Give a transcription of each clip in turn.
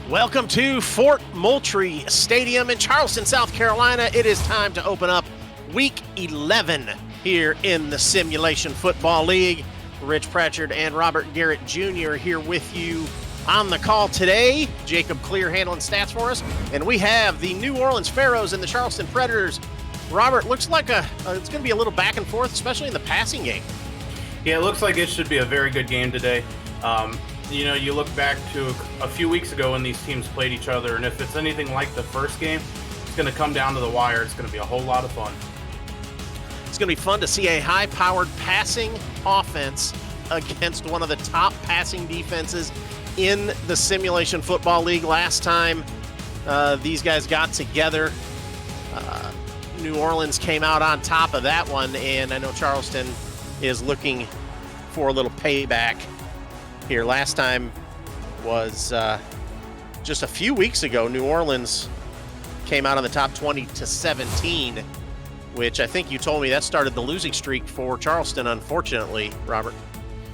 Welcome to Fort Moultrie Stadium in Charleston, South Carolina. It is time to open up Week 11 here in the Simulation Football League. Rich Pratchard and Robert Garrett Jr. here with you on the call today. Jacob Clear handling stats for us. And we have the New Orleans Pharaohs and the Charleston Predators. Robert, looks like it's going to be a little back and forth, especially in the passing game. Yeah, it looks like it should be a very good game today. You look back to a few weeks ago when these teams played each other, and if it's anything like the first game, it's going to come down to the wire. It's going to be a whole lot of fun. It's going to be fun to see a high-powered passing offense against one of the top passing defenses in the Simulation Football League. Last time these guys got together, New Orleans came out on top of that one, and I know Charleston is looking for a little payback here. Last time was just a few weeks ago. New Orleans came out on the top 20-17, which I think you told me that started the losing streak for Charleston, unfortunately, Robert.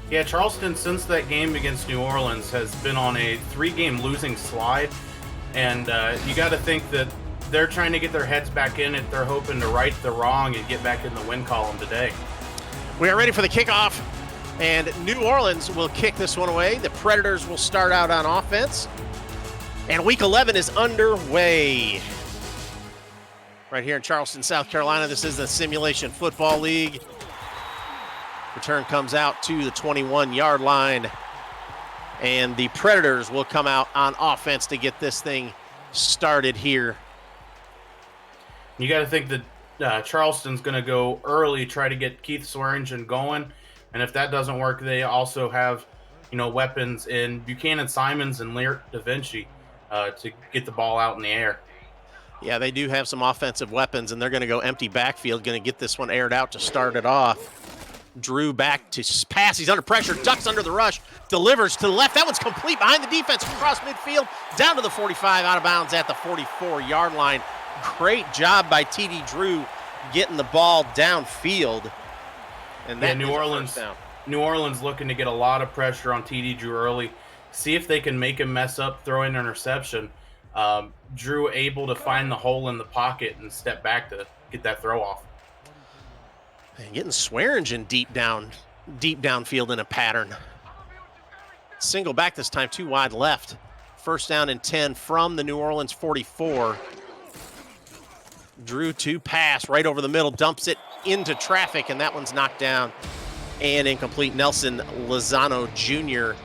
Yeah, Charleston, since that game against New Orleans, has been on a 3-game losing slide, and you got to think that they're trying to get their heads back in it. They're hoping to right the wrong and get back in the win column today. We are ready for the kickoff, and New Orleans will kick this one away. The Predators will start out on offense, and Week 11 is underway. Right here in Charleston, South Carolina, this is the Simulation Football League. Return comes out to the 21-yard line, and the Predators will come out on offense to get this thing started here. You got to think that Charleston's going to go early, try to get Keith Swearingen going. And if that doesn't work, they also have, weapons in Buchanan Simons and Lyric Da Vinci to get the ball out in the air. Yeah, they do have some offensive weapons, and they're going to go empty backfield, going to get this one aired out to start it off. Drew back to pass. He's under pressure, ducks under the rush, delivers to the left. That one's complete behind the defense, across midfield, down to the 45, out of bounds at the 44-yard line. Great job by T.D. Drew getting the ball downfield. And that New Orleans looking to get a lot of pressure on T.D. Drew early. See if they can make him mess up, throw in an interception. Drew able to find the hole in the pocket and step back to get that throw off. And getting Swearingen deep downfield in a pattern. Single back this time, 2 wide left. First down and 10 from the New Orleans 44. Drew to pass right over the middle, dumps it into traffic, and that one's knocked down and incomplete. Nelson Lozano Jr.,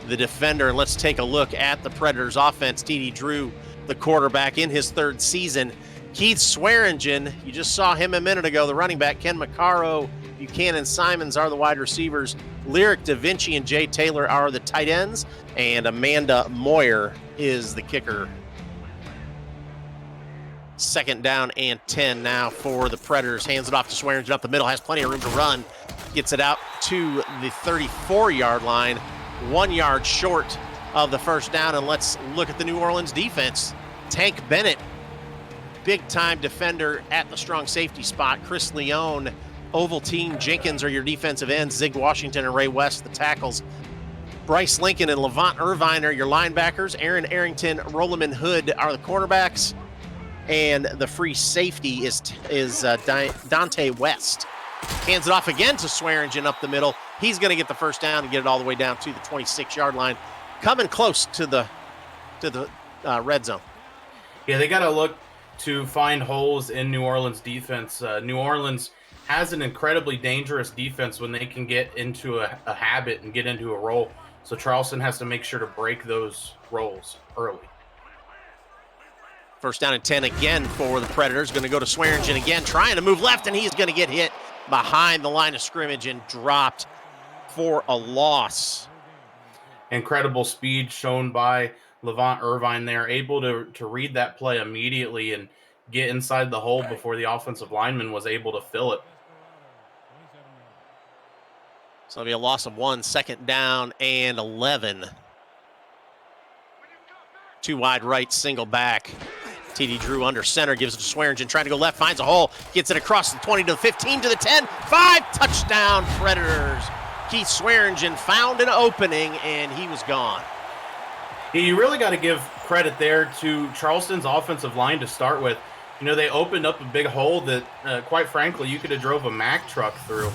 the defender. And let's take a look at the Predators offense. T.D. Drew, the quarterback in his 3rd season. Keith Swearingen, you just saw him a minute ago, the running back. Ken Maccaro, Buchanan Simons are the wide receivers. Lyric Da Vinci and Jay Taylor are the tight ends. And Amanda Moyer is the kicker. 2nd down and 10 now for the Predators. Hands it off to Swearingen up the middle, has plenty of room to run. Gets it out to the 34-yard line, 1 yard short of the first down. And let's look at the New Orleans defense. Tank Bennett, big-time defender at the strong safety spot. Chris Leone, Ovaltine Jenkins are your defensive ends. Zig Washington and Ray West, the tackles. Bryce Lincoln and Levant Irvine are your linebackers. Aaron Arrington, Roloman Hood are the cornerbacks. And the free safety is Dante West. Hands it off again to Swearingen up the middle. He's going to get the first down and get it all the way down to the 26-yard line. Coming close to the red zone. Yeah, they got to look to find holes in New Orleans defense. New Orleans has an incredibly dangerous defense when they can get into a habit and get into a roll. So Charleston has to make sure to break those rolls early. First down and 10 again for the Predators. Going to go to Swearingen again, trying to move left, and he's going to get hit behind the line of scrimmage and dropped for a loss. Incredible speed shown by Levant Irvine there, able to read that play immediately and get inside the hole before the offensive lineman was able to fill it. So it'll be a loss of 1, 2nd down and 11. 2 wide right, single back. T.D. Drew under center, gives it to Swearingen, trying to go left, finds a hole, gets it across the 20 to the 15 to the 10, 5, touchdown Predators. Keith Swearingen found an opening, and he was gone. You really got to give credit there to Charleston's offensive line to start with. You know, they opened up a big hole that, quite frankly, you could have drove a Mack truck through.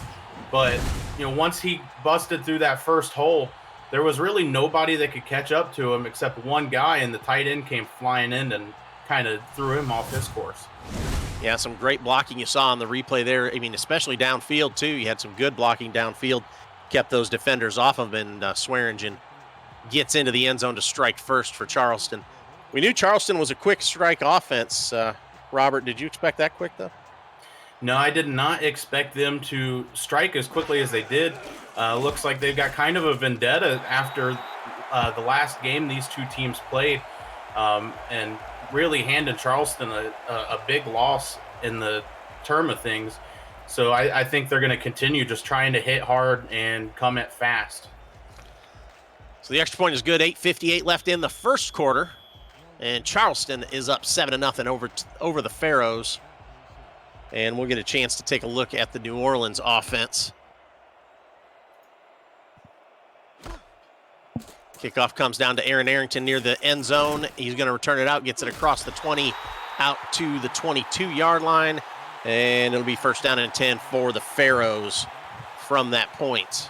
But, you know, once he busted through that first hole, there was really nobody that could catch up to him except one guy, and the tight end came flying in and kind of threw him off his course. Yeah, some great blocking you saw on the replay there. I mean, especially downfield, too. You had some good blocking downfield, kept those defenders off of him, and Swearingen gets into the end zone to strike first for Charleston. We knew Charleston was a quick strike offense. Robert, did you expect that quick, though? No, I did not expect them to strike as quickly as they did. Looks like they've got kind of a vendetta after the last game these two teams played, and really handed Charleston a big loss in the term of things. So I think they're going to continue just trying to hit hard and come at fast. So the extra point is good. 8:58 left in the first quarter, and Charleston is up 7-0 over the Pharaohs. And we'll get a chance to take a look at the New Orleans offense. Kickoff comes down to Aaron Arrington near the end zone. He's going to return it out, gets it across the 20 out to the 22-yard line, and it'll be first down and 10 for the Pharaohs from that point.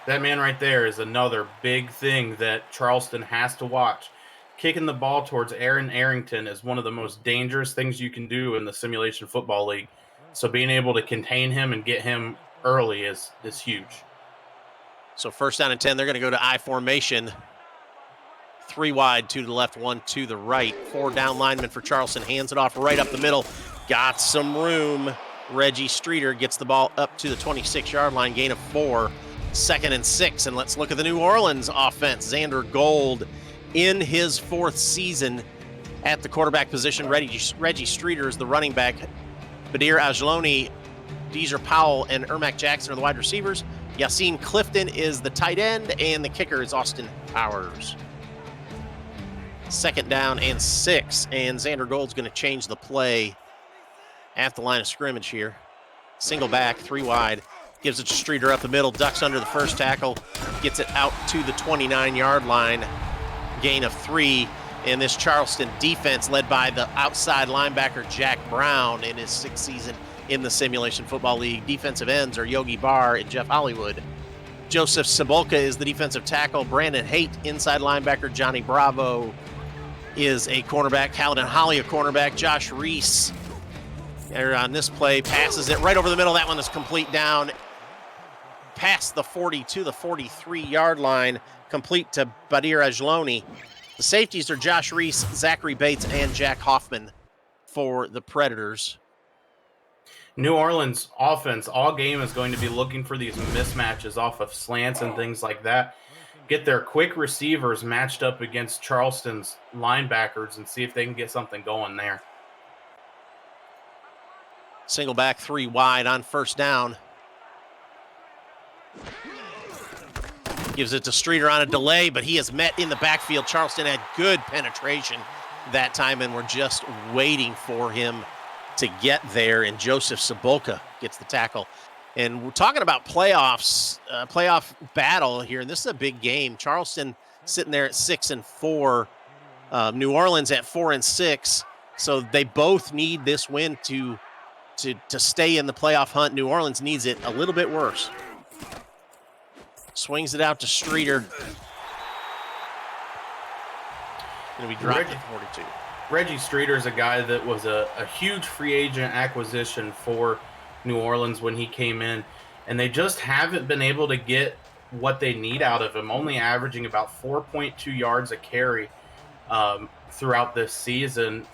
That man right there is another big thing that Charleston has to watch. Kicking the ball towards Aaron Arrington is one of the most dangerous things you can do in the Simulation Football League. So being able to contain him and get him early is huge. So first down and 10, they're going to go to I formation. 3 wide, 2 to the left, 1 to the right. 4 down linemen for Charleston. Hands it off right up the middle. Got some room. Reggie Streeter gets the ball up to the 26-yard line, gain of 4. 2nd and 6. And let's look at the New Orleans offense. Xander Gold in his 4th season at the quarterback position. Reggie Streeter is the running back. Badir Ajloni, Deezer Powell, and Ermac Jackson are the wide receivers. Yassine Clifton is the tight end, and the kicker is Austin Powers. 2nd down and 6, and Xander Gold's going to change the play at the line of scrimmage here. Single back, 3 wide. Gives it to Streeter up the middle, ducks under the first tackle, gets it out to the 29-yard line, gain of 3. And this Charleston defense led by the outside linebacker Jack Brown in his 6th season in the Simulation Football League. Defensive ends are Yogi Barr and Jeff Hollywood. Joseph Sabolka is the defensive tackle. Brandon Haight, inside linebacker. Johnny Bravo is a cornerback. Haladin Holly, a cornerback. Josh Reese on this play passes it right over the middle. That one is complete down past the 40 to the 43-yard line, complete to Badir Ajloni. The safeties are Josh Reese, Zachary Bates, and Jack Hoffman for the Predators. New Orleans offense all game is going to be looking for these mismatches off of slants and things like that. Get their quick receivers matched up against Charleston's linebackers and see if they can get something going there. Single back, 3 wide on first down. Gives it to Streeter on a delay, but he is met in the backfield. Charleston had good penetration that time, and we're just waiting for him to get there, and Joseph Sabolka gets the tackle. And we're talking about playoff battle here, and this is a big game. Charleston sitting there at 6-4, New Orleans at 4-6, so they both need this win to stay in the playoff hunt. New Orleans needs it a little bit worse. Swings it out to Streeter. Going to be dropped at 42. Reggie Streeter is a guy that was a huge free agent acquisition for New Orleans when he came in, and they just haven't been able to get what they need out of him, only averaging about 4.2 yards a carry throughout this season.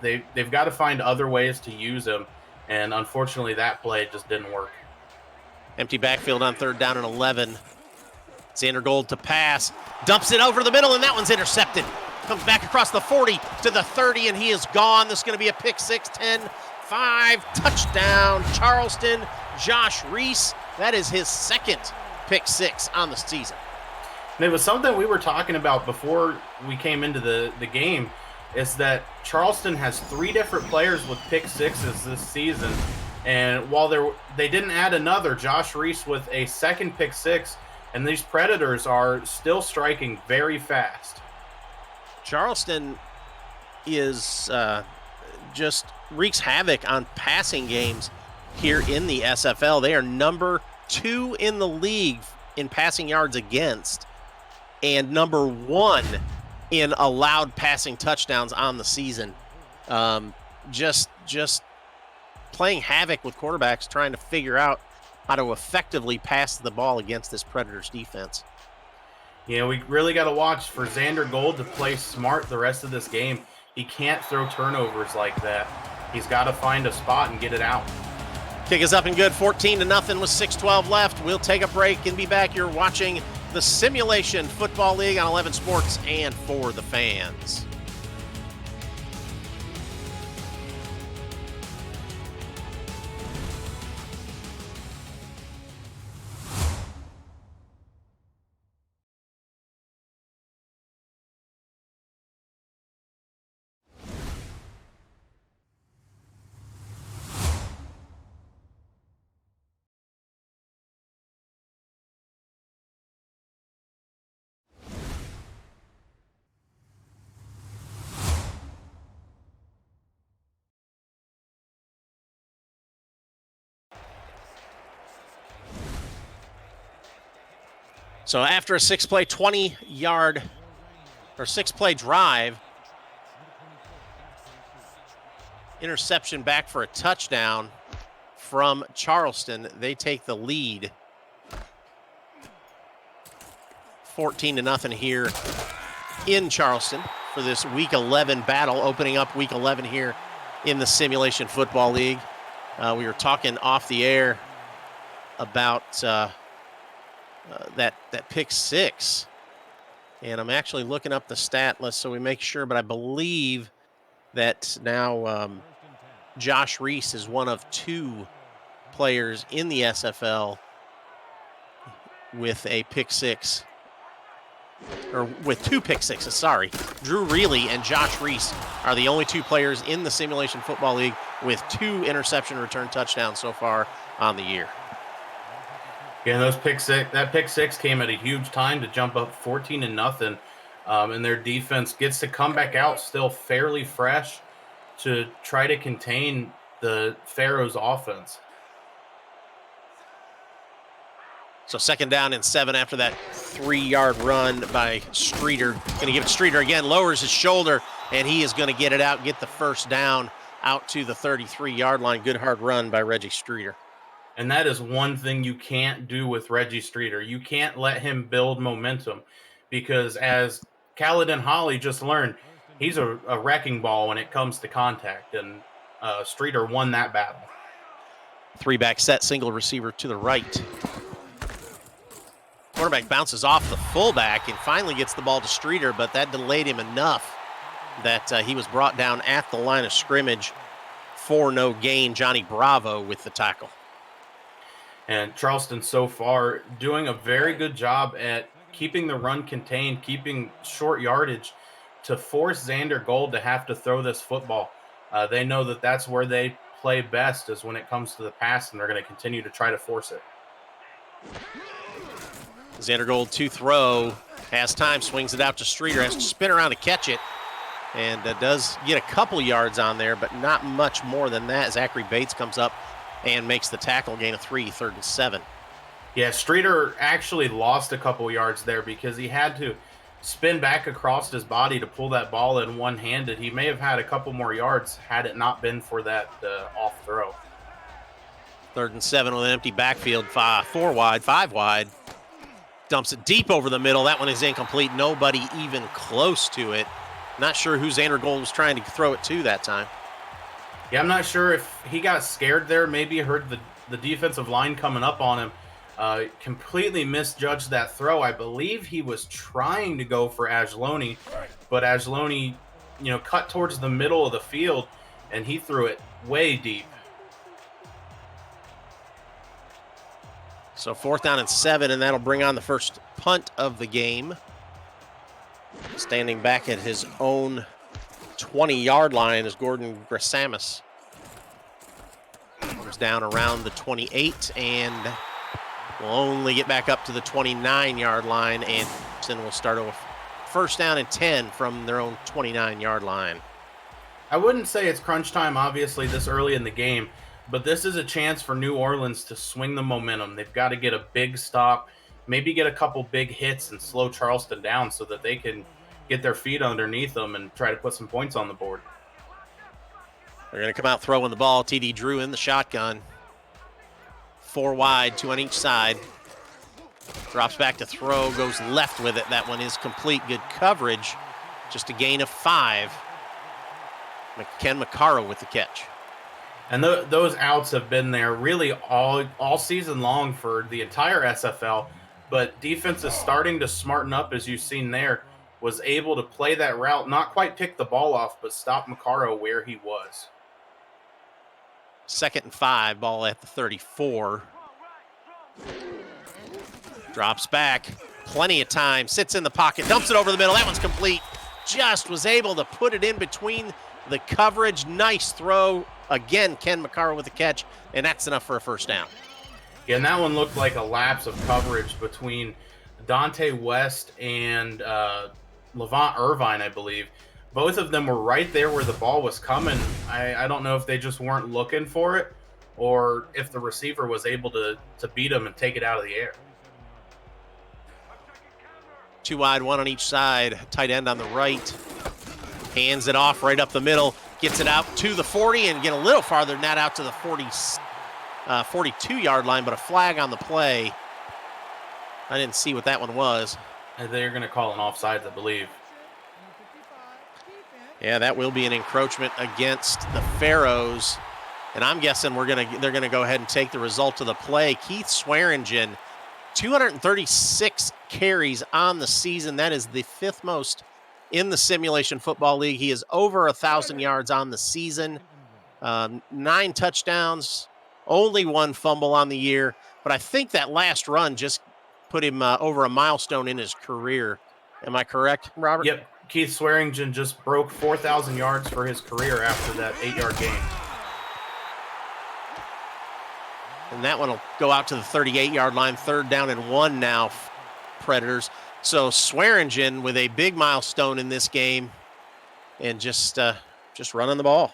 They've got to find other ways to use him, and unfortunately that play just didn't work. Empty backfield on 3rd down and 11. Xander Gold to pass, dumps it over the middle, and that one's intercepted. Comes back across the 40 to the 30, and he is gone. This is going to be a pick 6, 10-5, touchdown, Charleston. Josh Reese, that is his 2nd pick 6 on the season. And it was something we were talking about before we came into the game, is that Charleston has 3 different players with pick 6s this season. And while they didn't add another, Josh Reese with a 2nd pick 6, and these Predators are still striking very fast. Charleston is just wreaks havoc on passing games here in the SFL. They are number 2 in the league in passing yards against and number 1 in allowed passing touchdowns on the season. Just playing havoc with quarterbacks, trying to figure out how to effectively pass the ball against this Predators defense. Yeah, we really got to watch for Xander Gold to play smart the rest of this game. He can't throw turnovers like that. He's got to find a spot and get it out. Kick is up and good, 14-0 with 6:12 left. We'll take a break and be back. You're watching the Simulation Football League on 11 Sports and For the Fans. So after a 6-play, 20-yard or 6-play drive, interception back for a touchdown from Charleston. They take the lead 14-0 here in Charleston for this Week 11 battle, opening up Week 11 here in the Simulation Football League. We were talking off the air about that pick 6, and I'm actually looking up the stat list so we make sure, but I believe that now Josh Reese is one of 2 players in the SFL with a pick 6, or with 2 pick 6s, sorry. Drew Reilly and Josh Reese are the only 2 players in the Simulation Football League with 2 interception return touchdowns so far on the year. Yeah, that pick six came at a huge time to jump up 14-0, and their defense gets to come back out still fairly fresh to try to contain the Pharaohs' offense. So 2nd down and 7 after that 3-yard run by Streeter. Going to give it to Streeter again, lowers his shoulder, and he is going to get it out, get the first down out to the 33-yard line. Good hard run by Reggie Streeter. And that is one thing you can't do with Reggie Streeter. You can't let him build momentum because, as Caledon Holly just learned, he's a wrecking ball when it comes to contact, and Streeter won that battle. 3-back set, single receiver to the right. Quarterback bounces off the fullback and finally gets the ball to Streeter, but that delayed him enough that he was brought down at the line of scrimmage for no gain. Johnny Bravo with the tackle. And Charleston so far doing a very good job at keeping the run contained, keeping short yardage to force Xander Gold to have to throw this football. They know that that's where they play best is when it comes to the pass, and they're going to continue to try to force it. Xander Gold to throw, has time, swings it out to Streeter, has to spin around to catch it, and does get a couple yards on there, but not much more than that. Zachary Bates comes up and makes the tackle, gain of 3, 3rd and 7. Yeah, Streeter actually lost a couple yards there because he had to spin back across his body to pull that ball in one-handed. He may have had a couple more yards had it not been for that off throw. 3rd and 7 with an empty backfield, 5 wide. Dumps it deep over the middle. That one is incomplete. Nobody even close to it. Not sure who Xander Gold was trying to throw it to that time. Yeah, I'm not sure if he got scared there. Maybe heard the defensive line coming up on him. Completely misjudged that throw. I believe he was trying to go for Agloni, but Agloni, cut towards the middle of the field, and he threw it way deep. So 4th down and 7, and that'll bring on the first punt of the game. Standing back at his own 20-yard line is Gordon Grasamis. Comes down around the 28 and will only get back up to the 29-yard line, and will start off first down and 10 from their own 29-yard line. I wouldn't say it's crunch time, obviously, this early in the game, but this is a chance for New Orleans to swing the momentum. They've got to get a big stop, maybe get a couple big hits and slow Charleston down so that they can get their feet underneath them and try to put some points on the board. They're going to come out throwing the ball. TD Drew in the shotgun. 4 wide, 2 on each side. Drops back to throw, goes left with it. That one is complete. Good coverage. Just a gain of 5. Ken McCarroll with the catch. And those outs have been there really all season long for the entire SFL, but defense is starting to smarten up, as you've seen there. Was able to play that route, not quite pick the ball off, but stop McCarroll where he was. 2nd and 5, ball at the 34. Drops back, plenty of time, sits in the pocket, dumps it over the middle. That one's complete. Just was able to put it in between the coverage. Nice throw. Again, Ken McCarroll with the catch, and that's enough for a first down. Yeah, and that one looked like a lapse of coverage between Dante West and Levant Irvine, I believe. Both of them were right there where the ball was coming. I don't know if they just weren't looking for it or if the receiver was able to beat them and take it out of the air. 2 wide, 1 on each side. Tight end on the right. Hands it off right up the middle. Gets it out to the 40 and get a little farther than that out to the 42-yard line, but a flag on the play. I didn't see what that one was. They're going to call an offsides, I believe. Yeah, that will be an encroachment against the Pharaohs. And I'm guessing they're gonna go ahead and take the result of the play. Keith Swearingen, 236 carries on the season. That is the 5th most in the Simulation Football League. He is over 1,000 yards on the season, 9 touchdowns, only 1 fumble on the year. But I think that last run just put him over a milestone in his career. Am I correct, Robert? Yep. Keith Swearingen just broke 4,000 yards for his career after that 8-yard gain. And that one will go out to the 38-yard line. 3rd down and 1 now, Predators. So Swearingen with a big milestone in this game and just running the ball.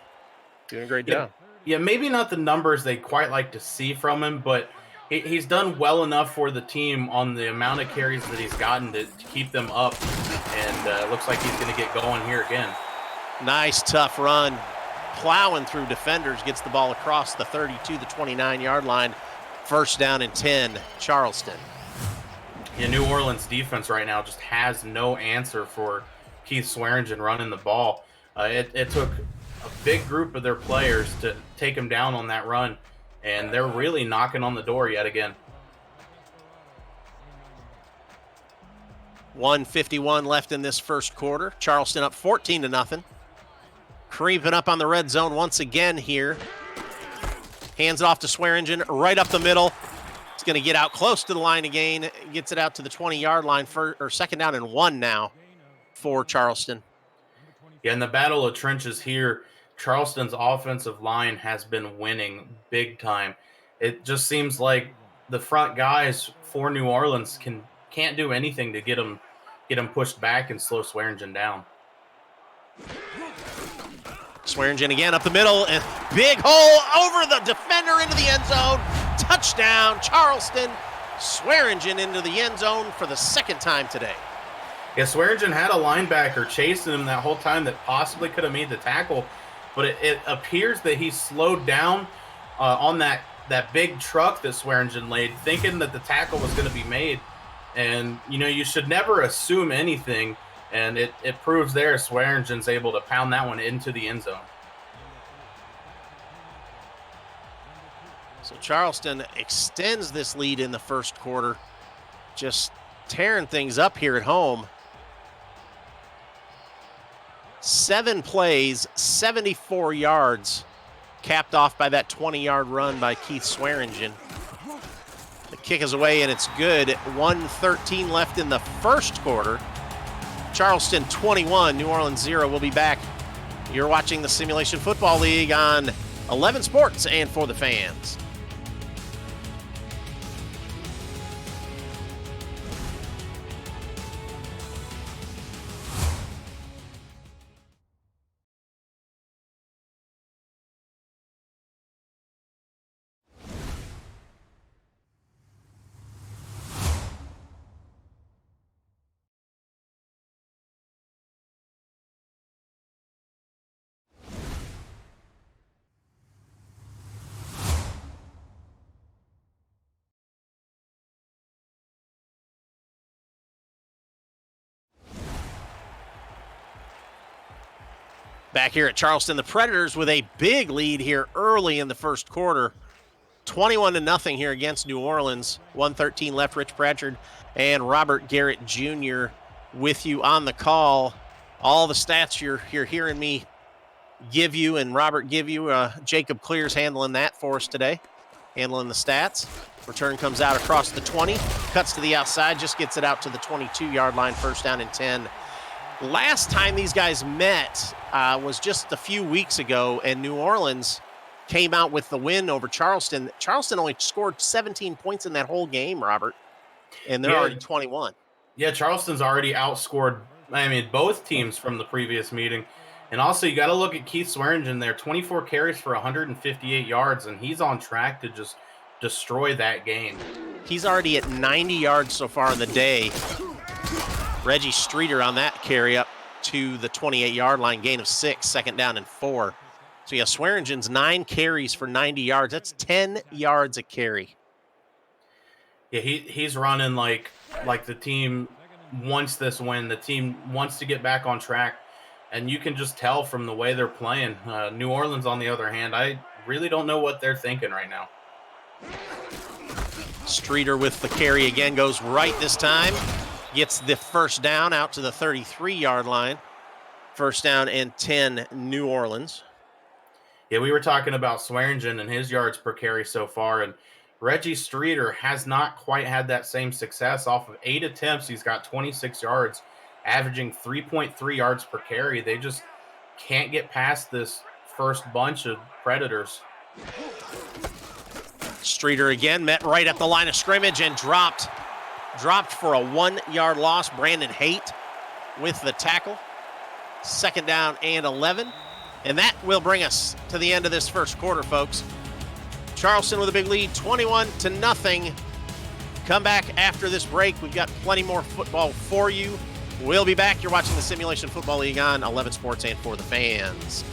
Doing a great job. Yeah, maybe not the numbers they quite like to see from him, but he's done well enough for the team on the amount of carries that he's gotten to keep them up. And looks like he's going to get going here again. Nice, tough run. Plowing through defenders, gets the ball across the 32, the 29-yard line. 1st down and 10, Charleston. Yeah, New Orleans defense right now just has no answer for Keith Swearingen running the ball. It took a big group of their players to take him down on that run, and they're really knocking on the door yet again. 1:51 left in this first quarter. Charleston up 14-0. Creeping up on the red zone once again here. Hands it off to Swearingen right up the middle. It's going to get out close to the line again. Gets it out to the 20-yard line for 2nd down and 1 now for Charleston. Yeah, in the battle of trenches here, Charleston's offensive line has been winning big time. It just seems like the front guys for New Orleans can't do anything to get them pushed back and slow Swearingen down. Swearingen again up the middle, and big hole over the defender into the end zone. Touchdown, Charleston. Swearingen into the end zone for the 2nd time today. Yeah, Swearingen had a linebacker chasing him that whole time that possibly could have made the tackle, but it appears that he slowed down on that big truck that Swearingen laid, thinking that the tackle was going to be made. And, you should never assume anything, and it proves there Swearingen's able to pound that one into the end zone. So Charleston extends this lead in the first quarter, just tearing things up here at home. 7 plays, 74 yards, capped off by that 20-yard run by Keith Swearingen. The kick is away, and it's good. 1:13 left in the first quarter. Charleston 21, New Orleans 0. We'll be back. You're watching the Simulation Football League on 11 Sports and For the Fans. Back here at Charleston, the Predators with a big lead here early in the first quarter. 21-0 here against New Orleans. 1:13 left. Rich Pratchard and Robert Garrett Jr. with you on the call. All the stats you're hearing me give you and Robert give you. Jacob Clear's handling that for us today, handling the stats. Return comes out across the 20, cuts to the outside, just gets it out to the 22-yard line, first down and 10. Last time these guys met was just a few weeks ago, and New Orleans came out with the win over Charleston. Charleston only scored 17 points in that whole game, Robert, and they're already 21. Yeah, Charleston's already outscored, both teams from the previous meeting. And also, you got to look at Keith Swearingen there, 24 carries for 158 yards, and he's on track to just destroy that game. He's already at 90 yards so far in the day. Reggie Streeter on that carry up to the 28-yard line, gain of 6, second down and 4. So, yeah, Swearingen's 9 carries for 90 yards. That's 10 yards a carry. Yeah, he's running like the team wants this win. The team wants to get back on track, and you can just tell from the way they're playing. New Orleans, on the other hand, I really don't know what they're thinking right now. Streeter with the carry again, goes right this time. Gets the first down out to the 33-yard line. First down and 10, New Orleans. Yeah, we were talking about Swearingen and his yards per carry so far, and Reggie Streeter has not quite had that same success. Off of 8 attempts, he's got 26 yards, averaging 3.3 yards per carry. They just can't get past this first bunch of Predators. Streeter again met right at the line of scrimmage and dropped for a 1-yard loss. Brandon Haight with the tackle. Second down and 11. And that will bring us to the end of this first quarter, folks. Charleston with a big lead, 21-0. Come back after this break. We've got plenty more football for you. We'll be back. You're watching the Simulation Football League on 11 Sports and For the Fans.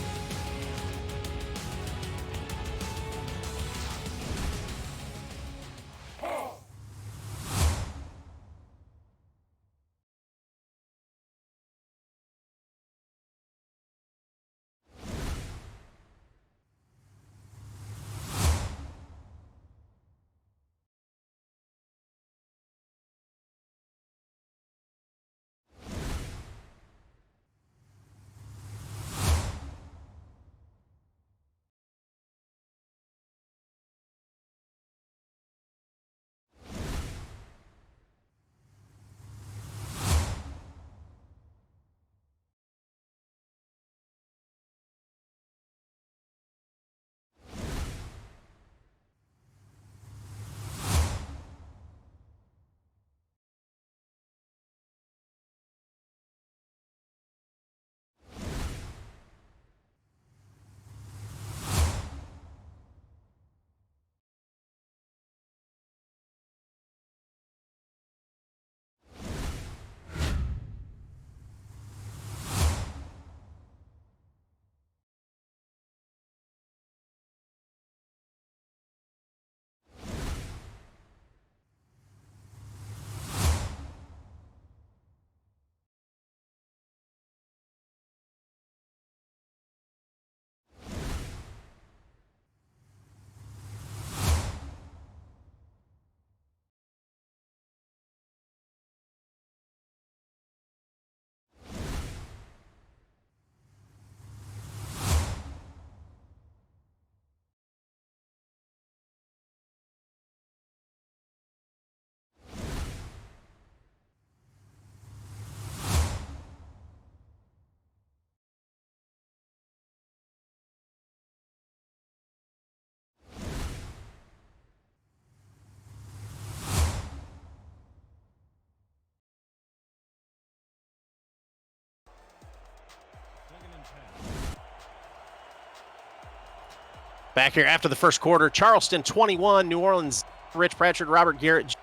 Back here after the first quarter, Charleston 21, New Orleans. Rich Pratchard, Robert Garrett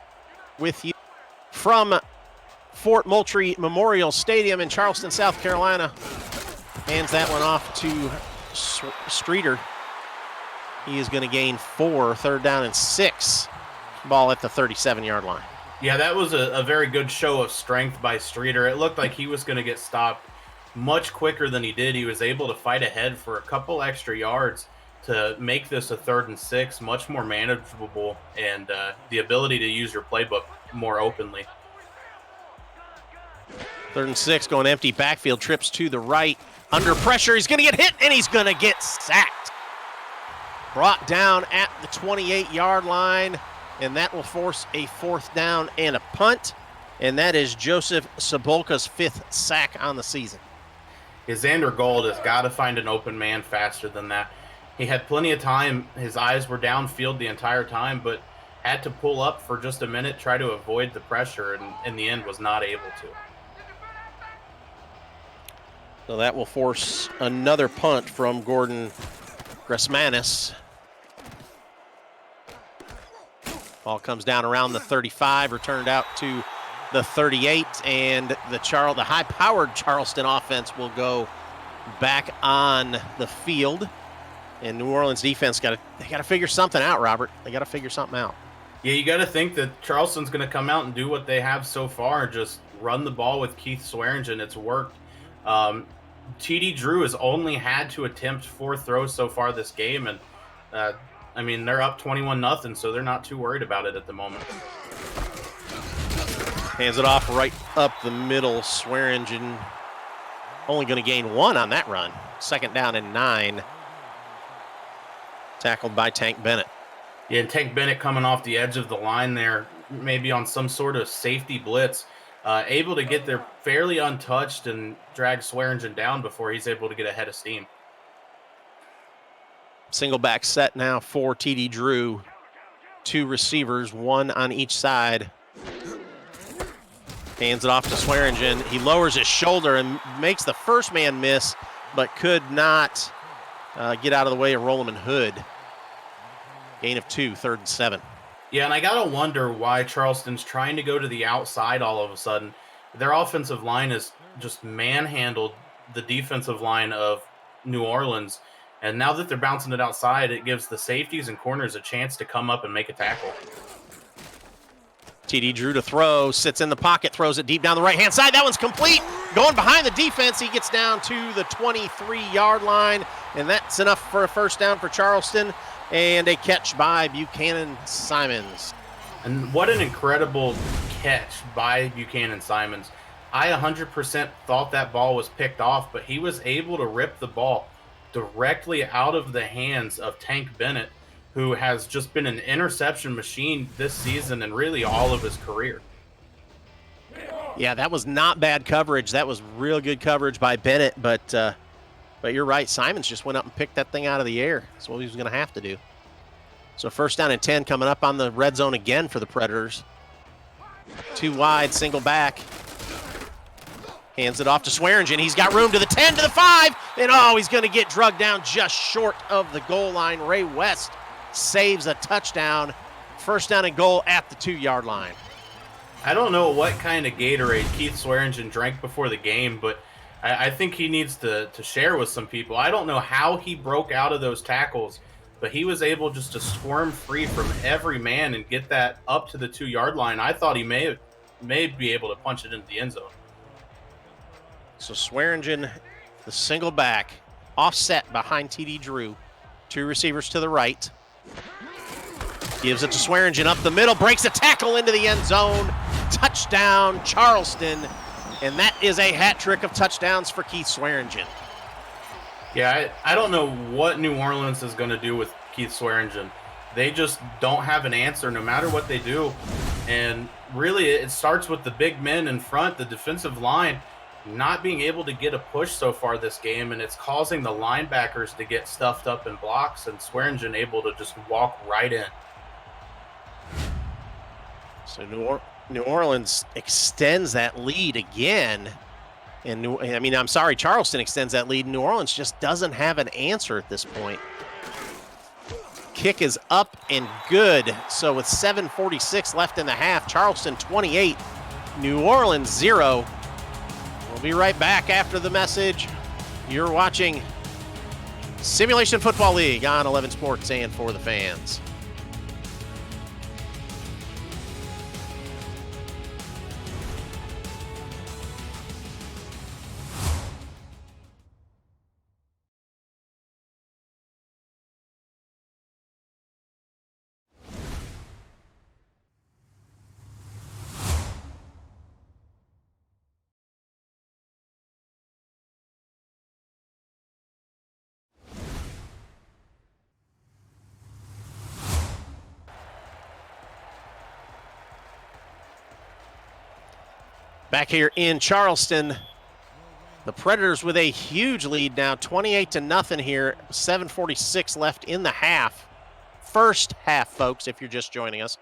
with you from Fort Moultrie Memorial Stadium in Charleston, South Carolina. Hands that one off to Streeter. He is going to gain 4, third down and 6. Ball at the 37-yard line. Yeah, that was a very good show of strength by Streeter. It looked like he was going to get stopped much quicker than he did. He was able to fight ahead for a couple extra yards to make this a 3rd and 6, much more manageable, and the ability to use your playbook more openly. 3rd and 6, going empty backfield, trips to the right. Under pressure, he's going to get hit, and he's going to get sacked. Brought down at the 28-yard line, and that will force a 4th down and a punt. And that is Joseph Sobolka's 5th sack on the season. Xander Gold has got to find an open man faster than that. He had plenty of time. His eyes were downfield the entire time, but had to pull up for just a minute, try to avoid the pressure, and in the end was not able to. So that will force another punt from Gordon Gressmanis. Ball comes down around the 35, returned out to the 38, and the high-powered Charleston offense will go back on the field. And New Orleans defense they got to figure something out, Robert. They got to figure something out. Yeah, you got to think that Charleston's going to come out and do what they have so far, just run the ball with Keith Swearingen. It's worked. TD Drew has only had to attempt 4 throws so far this game, and I mean, they're up 21-0, so they're not too worried about it at the moment. Hands it off right up the middle. Swearingen only going to gain 1 on that run. 2nd down and 9. Tackled by Tank Bennett. Yeah, and Tank Bennett coming off the edge of the line there, maybe on some sort of safety blitz, able to get there fairly untouched and drag Swearingen down before he's able to get ahead of steam. Single back set now for TD Drew. 2 receivers, 1 on each side. Hands it off to Swearingen. He lowers his shoulder and makes the first man miss, but could not get out of the way of Rolleman Hood. Gain of 2, 3rd and 7. Yeah, and I got to wonder why Charleston's trying to go to the outside all of a sudden. Their offensive line has just manhandled the defensive line of New Orleans. And now that they're bouncing it outside, it gives the safeties and corners a chance to come up and make a tackle. TD Drew to throw, sits in the pocket, throws it deep down the right-hand side. That one's complete. Going behind the defense, he gets down to the 23-yard line, and that's enough for a 1st down for Charleston, and a catch by Buchanan Simons. And what an incredible catch by Buchanan Simons. I 100% thought that ball was picked off, but he was able to rip the ball directly out of the hands of Tank Bennett, who has just been an interception machine this season and really all of his career. Yeah, that was not bad coverage. That was real good coverage by Bennett, but you're right. Simons just went up and picked that thing out of the air. That's what he was going to have to do. So 1st down and 10 coming up on the red zone again for the Predators. 2 wide, single back. Hands it off to Swearingen. He's got room to the 10, to the 5, and he's going to get drugged down just short of the goal line. Ray West saves a touchdown. 1st down and goal at the 2-yard line. I don't know what kind of Gatorade Keith Swearingen drank before the game, but I think he needs to share with some people. I don't know how he broke out of those tackles, but he was able just to squirm free from every man and get that up to the 2-yard line. I thought he may be able to punch it into the end zone. So Swearingen, the single back, offset behind TD Drew. 2 receivers to the right. Gives it to Swearingen up the middle, breaks a tackle into the end zone. Touchdown, Charleston. And that is a hat trick of touchdowns for Keith Swearingen. Yeah, I don't know what New Orleans is going to do with Keith Swearingen. They just don't have an answer no matter what they do. And really, it starts with the big men in front, the defensive line, not being able to get a push so far this game, and it's causing the linebackers to get stuffed up in blocks, and Swearingen able to just walk right in. So New Orleans extends that lead again. And Charleston extends that lead. New Orleans just doesn't have an answer at this point. Kick is up and good. So with 7:46 left in the half, Charleston 28, New Orleans 0. We'll be right back after the message. You're watching Simulation Football League on 11 Sports and for the fans. Back here in Charleston, the Predators with a huge lead now, 28-0 here, 7:46 left in the half. First half, folks, if you're just joining us.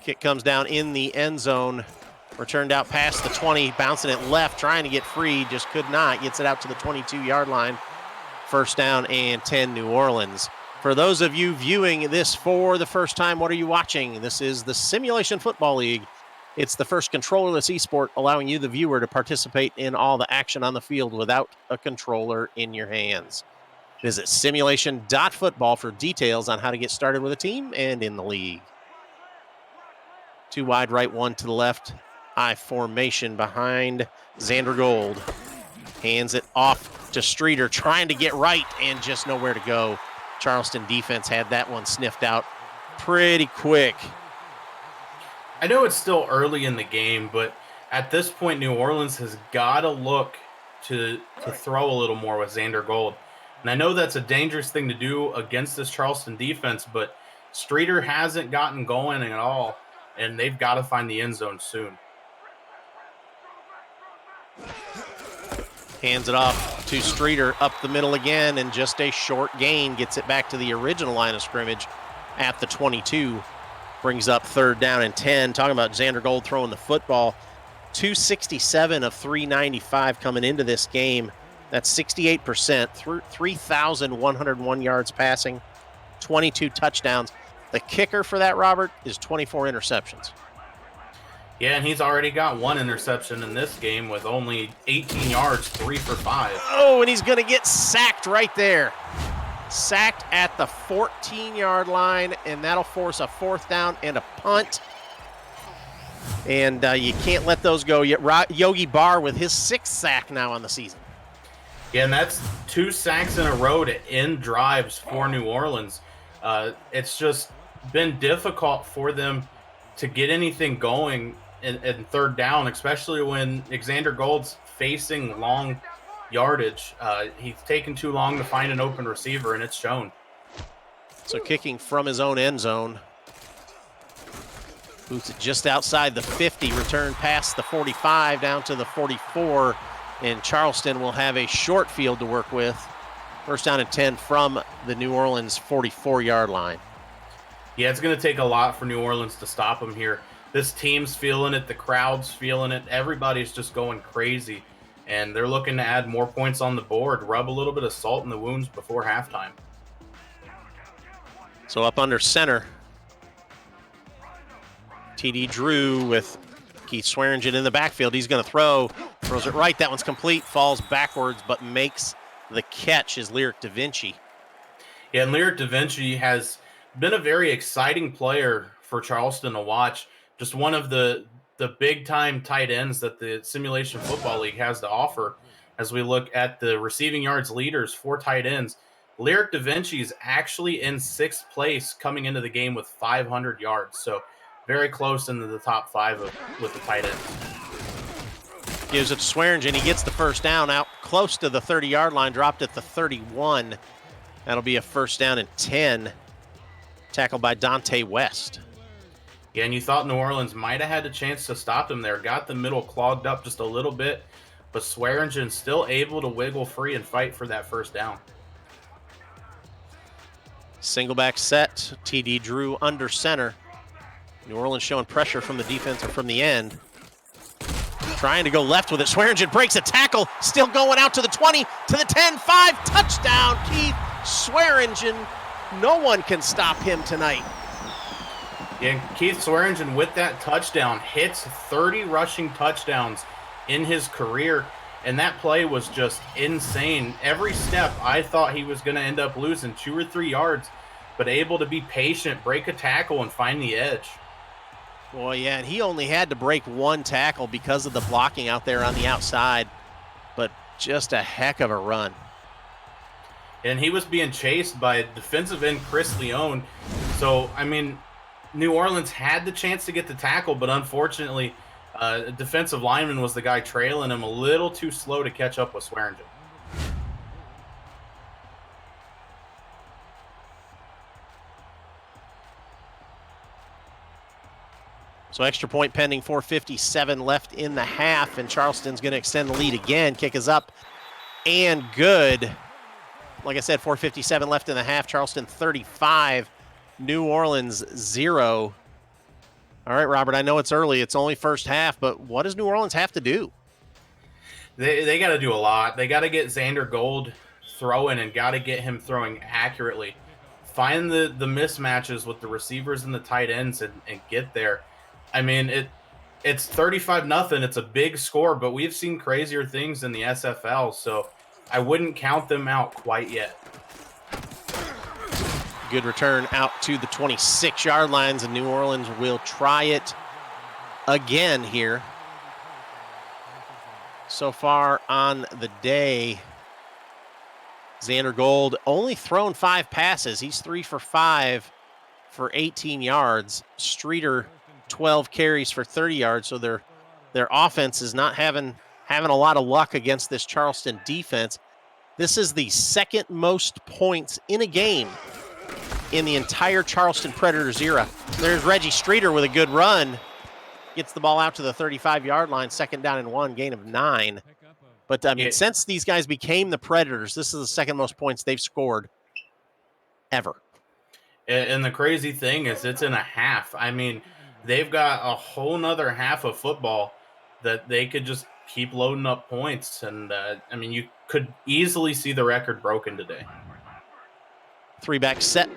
Kick comes down in the end zone, returned out past the 20, bouncing it left, trying to get free, just could not, gets it out to the 22-yard line. First down and 10, New Orleans. For those of you viewing this for the first time, what are you watching? This is the Simulation Football League. It's the first controllerless esport, allowing you, the viewer, to participate in all the action on the field without a controller in your hands. Visit simulation.football for details on how to get started with a team and in the league. Two wide right, one to the left. I formation behind Xander Gold. Hands it off to Streeter, trying to get right and just nowhere to go. Charleston defense had that one sniffed out pretty quick. I know it's still early in the game, but at this point, New Orleans has got to look to throw a little more with Xander Gold. And I know that's a dangerous thing to do against this Charleston defense, but Streeter hasn't gotten going at all, and they've got to find the end zone soon. Hands it off to Streeter up the middle again, and just a short gain gets it back to the original line of scrimmage at the 22. Brings up third down and 10. Talking about Xander Gold throwing the football. 267 of 395 coming into this game. That's 68%, 3,101 yards passing, 22 touchdowns. The kicker for that, Robert, is 24 interceptions. Yeah, and he's already got one interception in this game with only 18 yards, 3 for 5. Oh, and he's going to get sacked right there. Sacked at the 14-yard line, and that'll force a fourth down and a punt. And you can't let those go. Yogi Barr with his 6th sack now on the season. Yeah, and that's 2 sacks in a row to end drives for New Orleans. It's just been difficult for them to get anything going in third down, especially when Xander Gold's facing long yardage. He's taken too long to find an open receiver, and it's shown. So kicking from his own end zone. Boots it just outside the 50, return past the 45 down to the 44, and Charleston will have a short field to work with. First down and 10 from the New Orleans 44-yard line. Yeah, it's going to take a lot for New Orleans to stop them here. This team's feeling it. The crowd's feeling it. Everybody's just going crazy, and they're looking to add more points on the board, rub a little bit of salt in the wounds before halftime. So up under center, TD Drew with Keith Swearingen in the backfield. He's going to throws it right. That one's complete, falls backwards, but makes the catch is Lyric Da Vinci. Yeah, and Lyric Da Vinci has been a very exciting player for Charleston to watch. Just one of the big-time tight ends that the Simulation Football League has to offer. As we look at the receiving yards leaders for tight ends, Lyric Da Vinci is actually in 6th place coming into the game with 500 yards. So very close into the top 5 with the tight ends. Gives it to Swearingen. He gets the first down out close to the 30-yard line, dropped at the 31. That'll be a first down and 10. Tackled by Dante West. Yeah, and you thought New Orleans might have had a chance to stop him there. Got the middle clogged up just a little bit, but Swearingen still able to wiggle free and fight for that first down. Single back set. TD Drew under center. New Orleans showing pressure from the defense or from the end. Trying to go left with it. Swearingen breaks a tackle. Still going out to the 20, to the 10, 5. Touchdown, Keith Swearingen. No one can stop him tonight. Yeah, Keith Swearingen with that touchdown hits 30 rushing touchdowns in his career, and that play was just insane. Every step, I thought he was going to end up losing 2 or 3 yards, but able to be patient, break a tackle, and find the edge. Well, yeah, and he only had to break 1 tackle because of the blocking out there on the outside, but just a heck of a run. And he was being chased by defensive end Chris Leone. So, I mean, New Orleans had the chance to get the tackle, but unfortunately, defensive lineman was the guy trailing him, a little too slow to catch up with Swearingen. So extra point pending, 4:57 left in the half, and Charleston's going to extend the lead again. Kick is up and good. Like I said, 4:57 left in the half. Charleston 35, New Orleans 0. All right, Robert, I know it's early. It's only first half, but what does New Orleans have to do? They got to do a lot. They got to get Xander Gold throwing and got to get him throwing accurately. Find the mismatches with the receivers and the tight ends and get there. I mean, it's 35-0. It's a big score, but we've seen crazier things in the SFL, so I wouldn't count them out quite yet. Good return out to the 26-yard lines, and New Orleans will try it again here. So far on the day, Xander Gold only thrown 5 passes. He's 3 for 5 for 18 yards. Streeter 12 carries for 30 yards. So their offense is not having a lot of luck against this Charleston defense. This is the second most points in a game in the entire Charleston Predators era. There's Reggie Streeter with a good run. Gets the ball out to the 35-yard line, 2nd down and 1, gain of 9. But, I mean, since these guys became the Predators, this is the second most points they've scored ever. And the crazy thing is it's in a half. I mean, they've got a whole nother half of football that they could just keep loading up points. And, I mean, you could easily see the record broken today. 3-back set.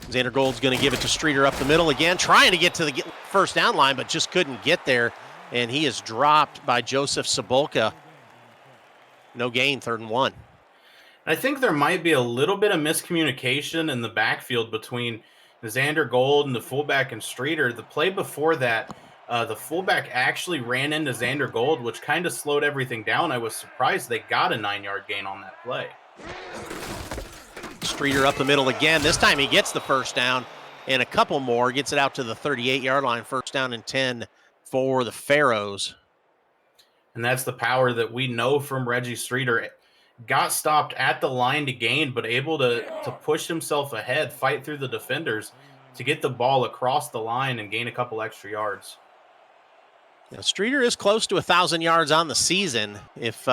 Xander Gold's going to give it to Streeter up the middle again, trying to get to the first down line, but just couldn't get there. And he is dropped by Joseph Sabolka. No gain, 3rd and 1. I think there might be a little bit of miscommunication in the backfield between Xander Gold and the fullback and Streeter. The play before that, the fullback actually ran into Xander Gold, which kind of slowed everything down. I was surprised they got a 9-yard gain on that play. Streeter up the middle again. This time he gets the first down and a couple more. Gets it out to the 38-yard line. 1st down and 10 for the Pharaohs. And that's the power that we know from Reggie Streeter. Got stopped at the line to gain, but able to push himself ahead, fight through the defenders to get the ball across the line and gain a couple extra yards. Now, Streeter is close to 1,000 yards on the season. If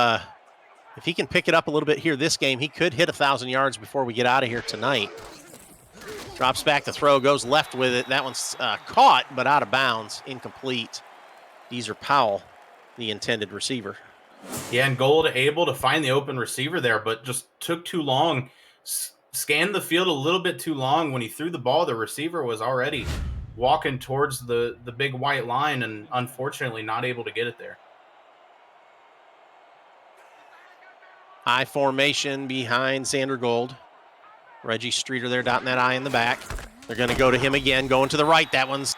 he can pick it up a little bit here this game, he could hit 1,000 yards before we get out of here tonight. Drops back the throw, goes left with it. That one's caught, but out of bounds, incomplete. Deezer Powell, the intended receiver. Yeah, and Gold able to find the open receiver there, but just took too long. Scanned the field a little bit too long. When he threw the ball, the receiver was already walking towards the big white line and unfortunately not able to get it there. I formation behind Xander Gold. Reggie Streeter there dotting that I in the back. They're going to go to him again, going to the right. That one's,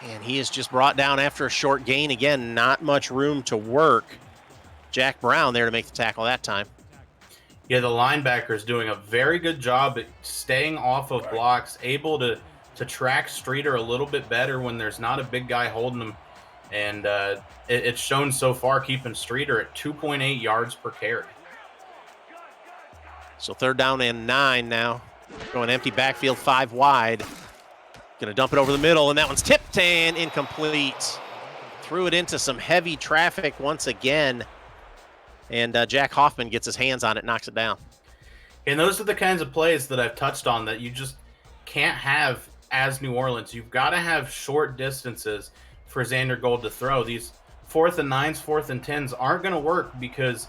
and he is just brought down after a short gain. Again, not much room to work. Jack Brown there to make the tackle that time. Yeah, the linebacker is doing a very good job at staying off of blocks, able to track Streeter a little bit better when there's not a big guy holding him. And it's shown so far keeping Streeter at 2.8 yards per carry. So 3rd down and 9 now. Going empty backfield, 5 wide. Going to dump it over the middle, and that one's tipped and incomplete. Threw it into some heavy traffic once again. And Jack Hoffman gets his hands on it, knocks it down. And those are the kinds of plays that I've touched on that you just can't have as New Orleans. You've got to have short distances for Xander Gold to throw. These 4th and 9s, 4th and 10s aren't going to work because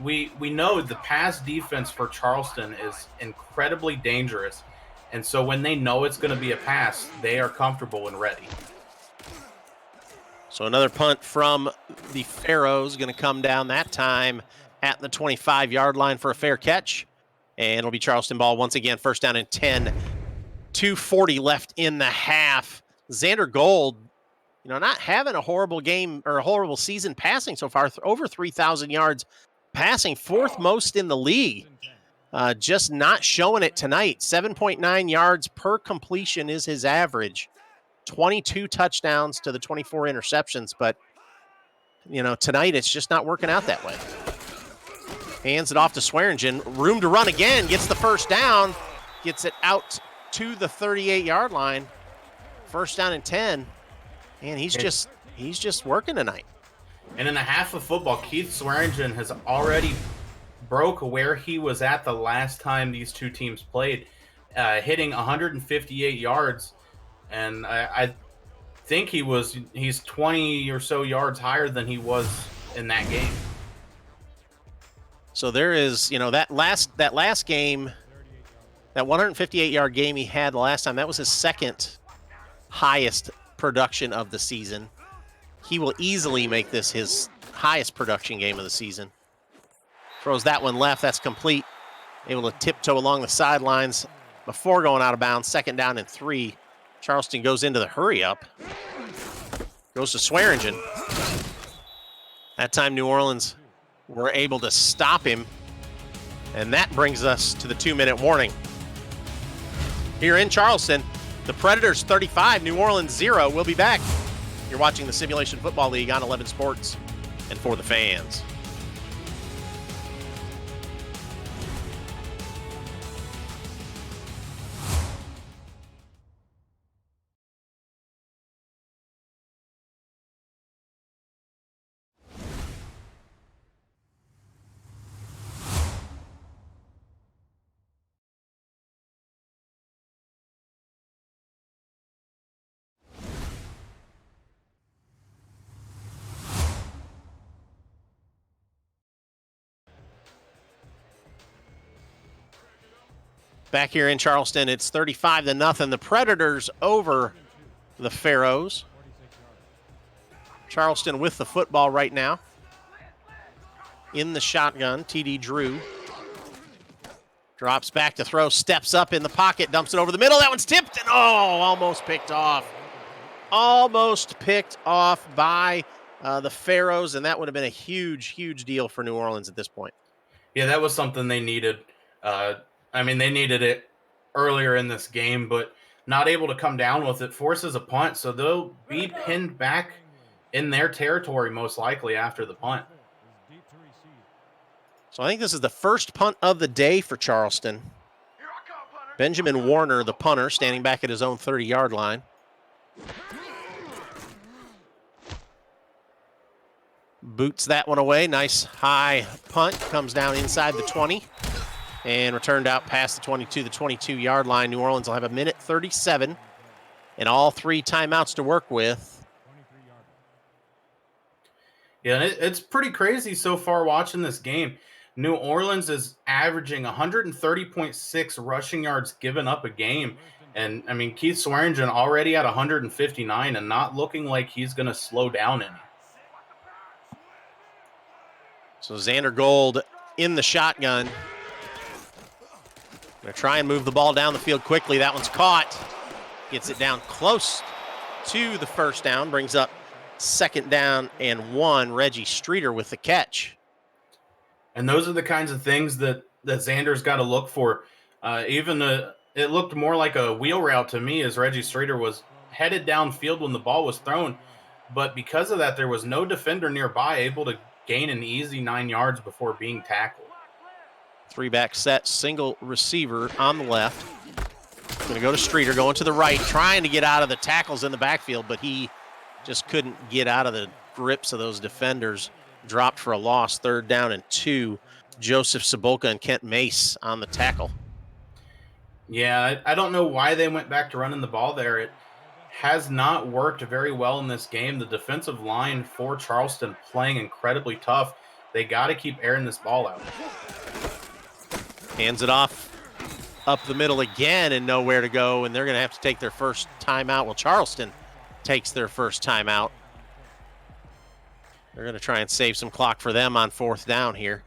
we know the pass defense for Charleston is incredibly dangerous. And so when they know it's going to be a pass, they are comfortable and ready. So another punt from the Pharaohs going to come down that time at the 25-yard line for a fair catch. And it'll be Charleston ball once again, 1st down and 10. 2:40 left in the half. Xander Gold, not having a horrible game or a horrible season passing so far. Over 3,000 yards passing, 4th most in the league. Just not showing it tonight. 7.9 yards per completion is his average. 22 touchdowns to the 24 interceptions, but tonight it's just not working out that way. Hands it off to Swearingen. Room to run again. Gets the first down. Gets it out to the 38-yard line. 1st down and 10. And he's just working tonight. And in a half of football, Keith Swearingen has already broke where he was at the last time these two teams played, hitting 158 yards. And I think he's 20 or so yards higher than he was in that game. So there is, that last game, that 158-yard game he had the last time, that was his second highest production of the season. He will easily make this his highest production game of the season. Throws that one left. That's complete. Able to tiptoe along the sidelines before going out of bounds. 2nd down and 3. Charleston goes into the hurry up. Goes to Swearingen. That time New Orleans were able to stop him. And that brings us to the 2-minute warning. Here in Charleston, the Predators 35, New Orleans 0. We'll be back. You're watching the Simulation Football League on 11 Sports and for the fans. Back here in Charleston, it's 35-0. The Predators over the Pharaohs. Charleston with the football right now. In the shotgun, TD Drew. Drops back to throw, steps up in the pocket, dumps it over the middle. That one's tipped, and almost picked off. Almost picked off by the Pharaohs, and that would have been a huge, huge deal for New Orleans at this point. Yeah, that was something they needed. They needed it earlier in this game, but not able to come down with it. Forces a punt, so they'll be pinned back in their territory most likely after the punt. So I think this is the first punt of the day for Charleston. Benjamin Warner, the punter, standing back at his own 30-yard line. Boots that one away. Nice high punt. Comes down inside the 20. And returned out past the 22, the 22-yard line. New Orleans will have 1:37 and all 3 timeouts to work with. Yeah, it's pretty crazy so far watching this game. New Orleans is averaging 130.6 rushing yards given up a game. And, Keith Swearingen already at 159 and not looking like he's going to slow down any. So Xander Gold in the shotgun. Going to try and move the ball down the field quickly. That one's caught. Gets it down close to the first down. Brings up 2nd down and 1. Reggie Streeter with the catch. And those are the kinds of things that Xander's got to look for. It looked more like a wheel route to me as Reggie Streeter was headed downfield when the ball was thrown. But because of that, there was no defender nearby able to gain an easy 9 yards before being tackled. 3-back set, single receiver on the left. Going to go to Streeter, going to the right, trying to get out of the tackles in the backfield, but he just couldn't get out of the grips of those defenders. Dropped for a loss, 3rd down and 2. Joseph Sabolka and Kent Mace on the tackle. Yeah, I don't know why they went back to running the ball there. It has not worked very well in this game. The defensive line for Charleston playing incredibly tough. They got to keep airing this ball out. Hands it off up the middle again and nowhere to go, and they're going to have to take their first timeout. Well, Charleston takes their first timeout. They're going to try and save some clock for them on 4th down here.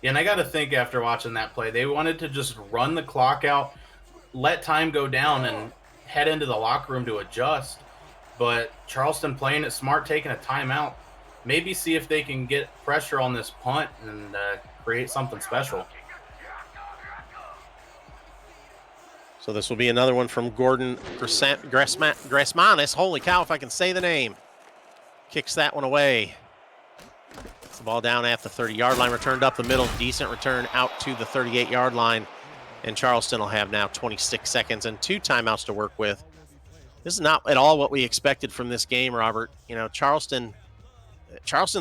Yeah, and I got to think after watching that play, they wanted to just run the clock out, let time go down, and head into the locker room to adjust. But Charleston playing it smart, taking a timeout, maybe see if they can get pressure on this punt and create something special. So this will be another one from Gordon Grasmanis. Holy cow, if I can say the name. Kicks that one away. Gets the ball down at the 30-yard line, returned up the middle. Decent return out to the 38-yard line. And Charleston will have now 26 seconds and 2 timeouts to work with. This is not at all what we expected from this game, Robert. You know, Charleston's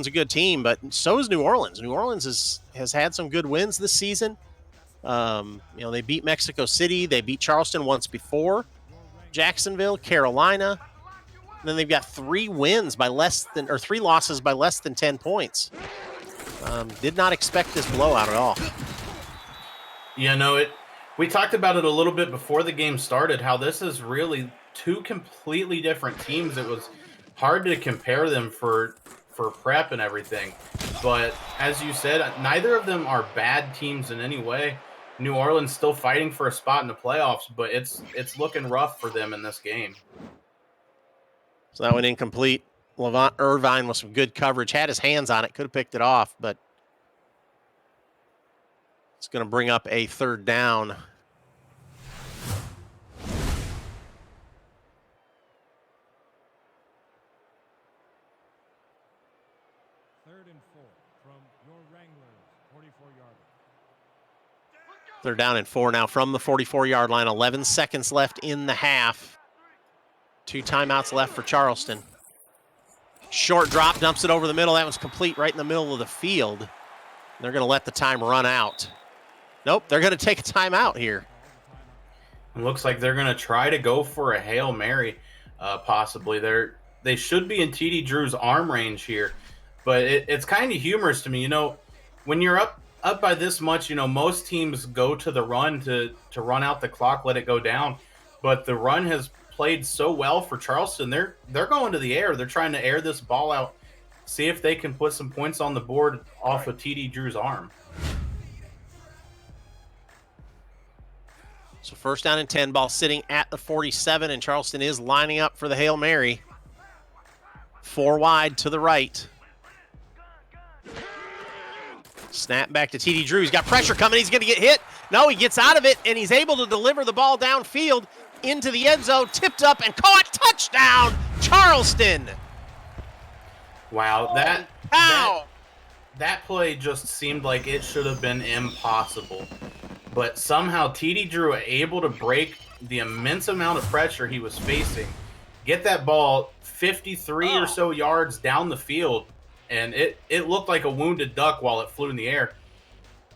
a good team, but so is New Orleans. New Orleans has had some good wins this season. You know, they beat Mexico City. They beat Charleston once before. Jacksonville, Carolina. And then they've got 3 losses by less than 10 points. Did not expect this blowout at all. You know, we talked about it a little bit before the game started, how this is really 2 completely different teams. It was hard to compare them for prep and everything. But as you said, neither of them are bad teams in any way. New Orleans still fighting for a spot in the playoffs, but it's looking rough for them in this game. So that went incomplete. Levant Irvine with some good coverage. Had his hands on it. Could have picked it off, but it's going to bring up a 3rd down. They're down and 4 now from the 44-yard line. 11 seconds left in the half. 2 timeouts left for Charleston. Short drop, dumps it over the middle. That was complete right in the middle of the field. They're going to let the time run out. Nope, they're going to take a timeout here. It looks like they're going to try to go for a Hail Mary, possibly. They should be in TD Drew's arm range here, but it's kind of humorous to me. You know, when you're up by this much, you know, most teams go to the run to run out the clock, let it go down. But the run has played so well for Charleston. They're going to the air. They're trying to air this ball out, see if they can put some points on the board off of TD Drew's arm. So 1st down and 10, ball sitting at the 47, and Charleston is lining up for the Hail Mary. 4 wide to the right. Snap back to TD Drew. He's got pressure coming. He's going to get hit. No, he gets out of it, and he's able to deliver the ball downfield into the end zone. Tipped up and caught. Touchdown, Charleston. Wow, that play just seemed like it should have been impossible. But somehow TD Drew able to break the immense amount of pressure he was facing, get that ball 53 or so yards down the field, and it looked like a wounded duck while it flew in the air.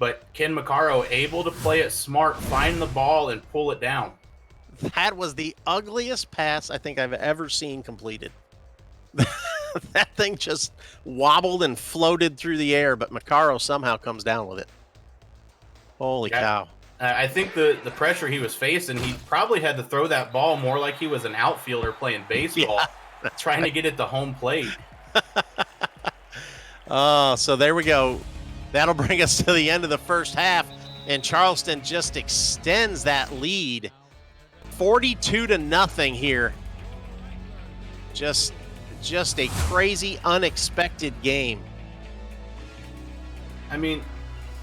But Ken Maccaro able to play it smart, find the ball, and pull it down. That was the ugliest pass I think I've ever seen completed. That thing just wobbled and floated through the air, but Maccaro somehow comes down with it. Holy cow. I think the pressure he was facing, he probably had to throw that ball more like he was an outfielder playing baseball, trying to get it to home plate. So there we go. That'll bring us to the end of the first half, and Charleston just extends that lead. 42-0 here. Just a crazy, unexpected game. I mean,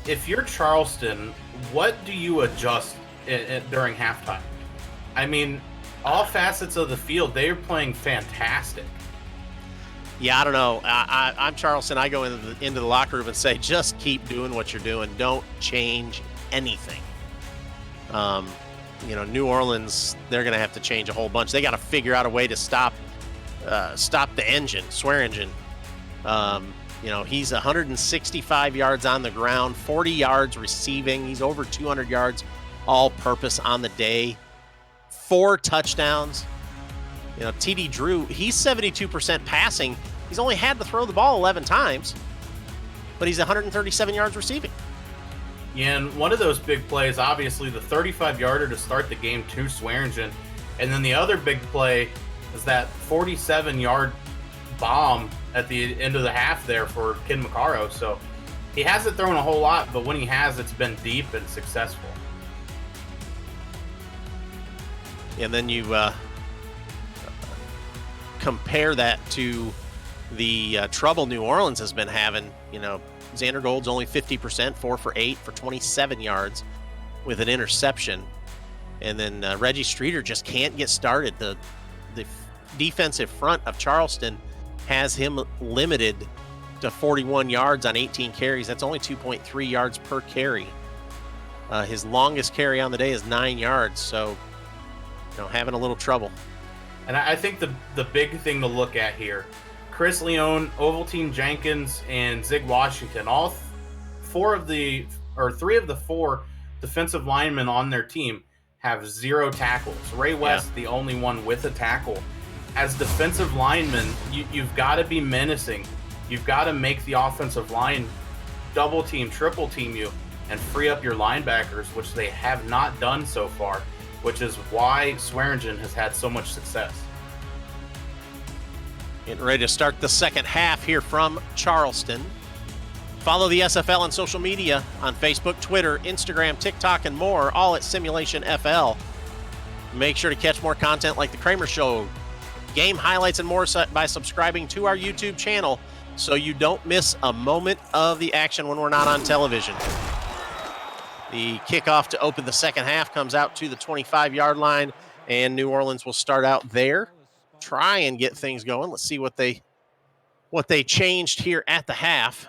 if you're Charleston, what do you adjust during halftime? I mean, all facets of the field, they're playing fantastic. Yeah, I don't know. I'm Charleston. I go into the locker room and say, just keep doing what you're doing. Don't change anything. You know, New Orleans, they're going to have to change a whole bunch. They got to figure out a way to stop the engine, swear engine. You know, he's 165 yards on the ground, 40 yards receiving. He's over 200 yards all-purpose on the day. 4 touchdowns. You know, TD Drew, he's 72% passing. He's only had to throw the ball 11 times, but he's 137 yards receiving. Yeah, and one of those big plays, obviously, the 35-yarder to start the game to Swearingen. And then the other big play is that 47-yard bomb at the end of the half there for Ken Maccaro. So he hasn't thrown a whole lot, but when he has, it's been deep and successful. And then you compare that to the trouble New Orleans has been having. You know, Xander Gold's only 50%, 4 for 8 for 27 yards with an interception. And then Reggie Streeter just can't get started. The defensive front of Charleston has him limited to 41 yards on 18 carries. That's only 2.3 yards per carry. His longest carry on the day is 9 yards. So, you know, having a little trouble. And I think the big thing to look at here, Chris Leone, Ovaltine Jenkins, and Zig Washington, all three of the four defensive linemen on their team have 0 tackles. Ray West, the only one with a tackle. As defensive linemen, you've got to be menacing. You've got to make the offensive line double team, triple team you, and free up your linebackers, which they have not done so far, which is why Swearingen has had so much success. Getting ready to start the second half here from Charleston. Follow the SFL on social media on Facebook, Twitter, Instagram, TikTok, and more, all at Simulation FL. Make sure to catch more content like The Kramer Show, game highlights, and more by subscribing to our YouTube channel so you don't miss a moment of the action when we're not on television. The kickoff to open the second half comes out to the 25-yard line, and New Orleans will start out there, try and get things going. Let's see what they changed here at the half.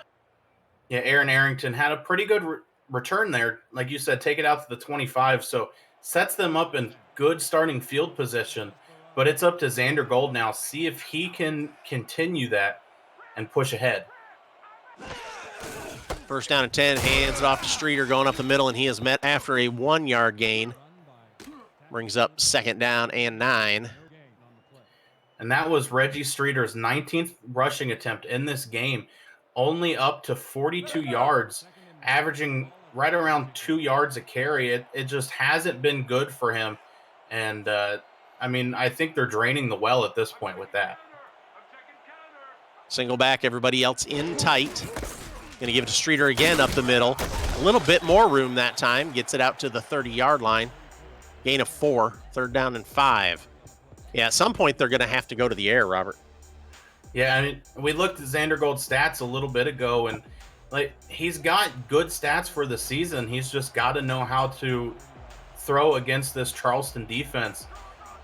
Yeah, Aaron Arrington had a pretty good return there. Like you said, take it out to the 25, so sets them up in good starting field position. But it's up to Xander Gold now. See if he can continue that and push ahead. First down and 10, hands it off to Streeter going up the middle, and he is met after a 1-yard gain. Brings up second down and 9. And that was Reggie Streeter's 19th rushing attempt in this game, only up to 42 yards, averaging right around 2 yards a carry. It just hasn't been good for him. And, I think they're draining the well at this point with that. Single back, everybody else in tight. Going to give it to Streeter again up the middle. A little bit more room that time. Gets it out to the 30-yard line. Gain of 4, third down and 5. Yeah, at some point they're going to have to go to the air, Robert. Yeah, we looked at Xander Gold's stats a little bit ago, and he's got good stats for the season. He's just got to know how to throw against this Charleston defense.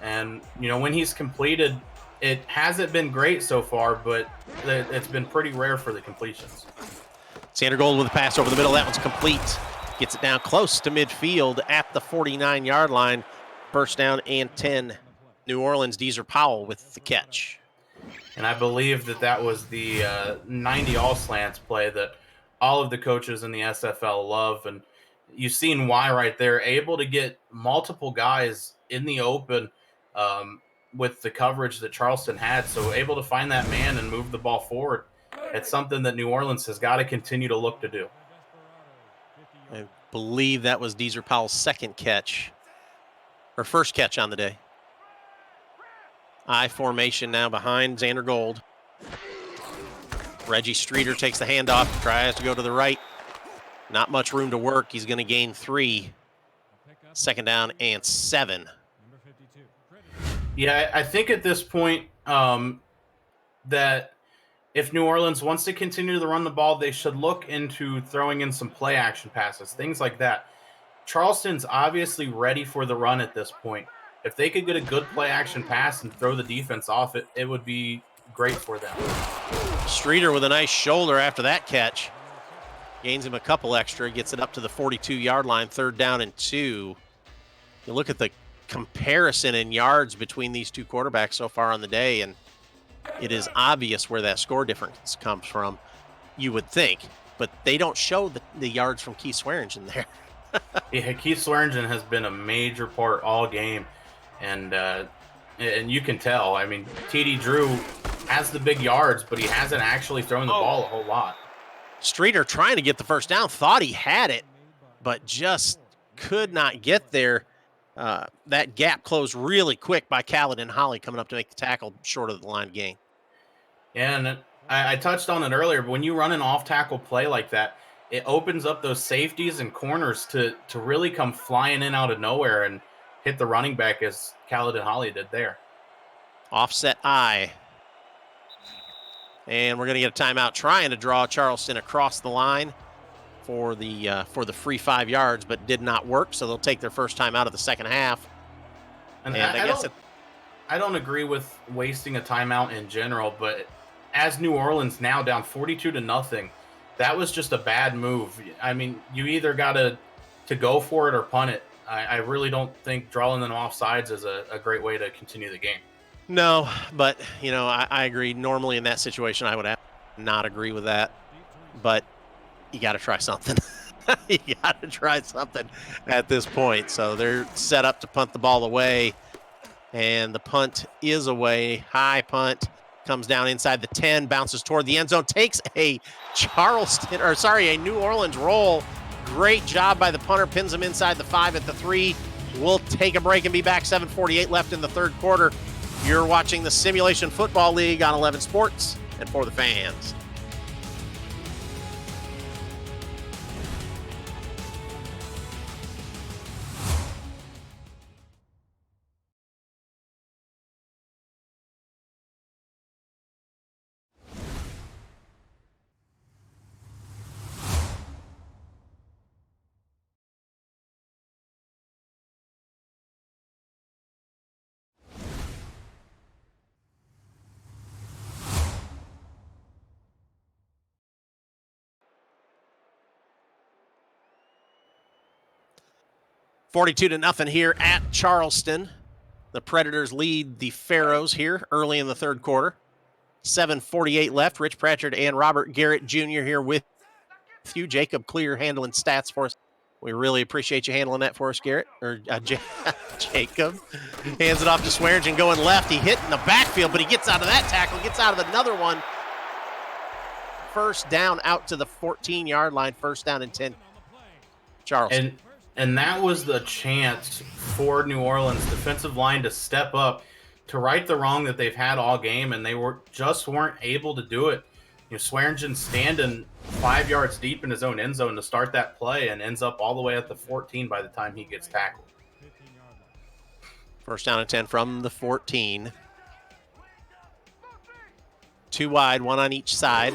And, when he's completed, it hasn't been great so far, but it's been pretty rare for the completions. Xander Gold with a pass over the middle. That one's complete. Gets it down close to midfield at the 49-yard line. First down and 10. New Orleans, Deezer Powell with the catch. And I believe that was the 90 all slants play that all of the coaches in the SFL love. And you've seen why right there. Able to get multiple guys in the open with the coverage that Charleston had. So able to find that man and move the ball forward. It's something that New Orleans has got to continue to look to do. I believe that was Deezer Powell's second catch, or first catch on the day. I formation now behind Xander Gold. Reggie Streeter takes the handoff, tries to go to the right. Not much room to work. He's going to gain 3. Second down and 7. Yeah, I think at this point that if New Orleans wants to continue to run the ball, they should look into throwing in some play action passes, things like that. Charleston's obviously ready for the run at this point. If they could get a good play action pass and throw the defense off it would be great for them. Streeter with a nice shoulder after that catch. Gains him a couple extra, gets it up to the 42-yard line, third down and 2. You look at the comparison in yards between these two quarterbacks so far on the day, and it is obvious where that score difference comes from, you would think. But they don't show the yards from Keith Swearingen there. Yeah, Keith Swearingen has been a major part all game. And you can tell. TD Drew has the big yards, but he hasn't actually thrown the ball a whole lot. Streeter trying to get the first down, thought he had it, but just could not get there. That gap closed really quick by Khaled and Holly coming up to make the tackle short of the line gain. Yeah, and I touched on it earlier, but when you run an off-tackle play like that, it opens up those safeties and corners to really come flying in out of nowhere and hit the running back as Khaled and Holly did there. Offset I. And we're going to get a timeout trying to draw Charleston across the line for the free 5 yards, but did not work, so they'll take their first time out of the second half. And I don't agree with wasting a timeout in general, but as New Orleans now down 42-0, that was just a bad move. You either got to go for it or punt it. I really don't think drawing them off sides is a great way to continue the game. No, but, you know, I agree. Normally in that situation, I would not agree with that. But you got to try something. You got to try something at this point. So they're set up to punt the ball away. And the punt is away. High punt. Comes down inside the 10, bounces toward the end zone, takes a a New Orleans roll. Great job by the punter, pins him inside the 5 at the 3. We'll take a break and be back. 7:48 left in the third quarter. You're watching the Simulation Football League on 11 Sports and For the Fans. $42-0 here at Charleston. The Predators lead the Pharaohs here early in the third quarter. 7:48 left. Rich Pratchard and Robert Garrett Jr. here with you. Jacob Clear handling stats for us. We really appreciate you handling that for us, Garrett. Or Jacob. Hands it off to Swearingen going left. He hit in the backfield, but he gets out of that tackle, gets out of another one. First down out to the 14-yard line. First down and 10. Charleston. And that was the chance for New Orleans defensive line to step up to right the wrong that they've had all game, and they weren't able to do it. You know, Swearingen standing 5 yards deep in his own end zone to start that play and ends up all the way at the 14 by the time he gets tackled. First down and 10 from the 14. 2 wide, 1 on each side.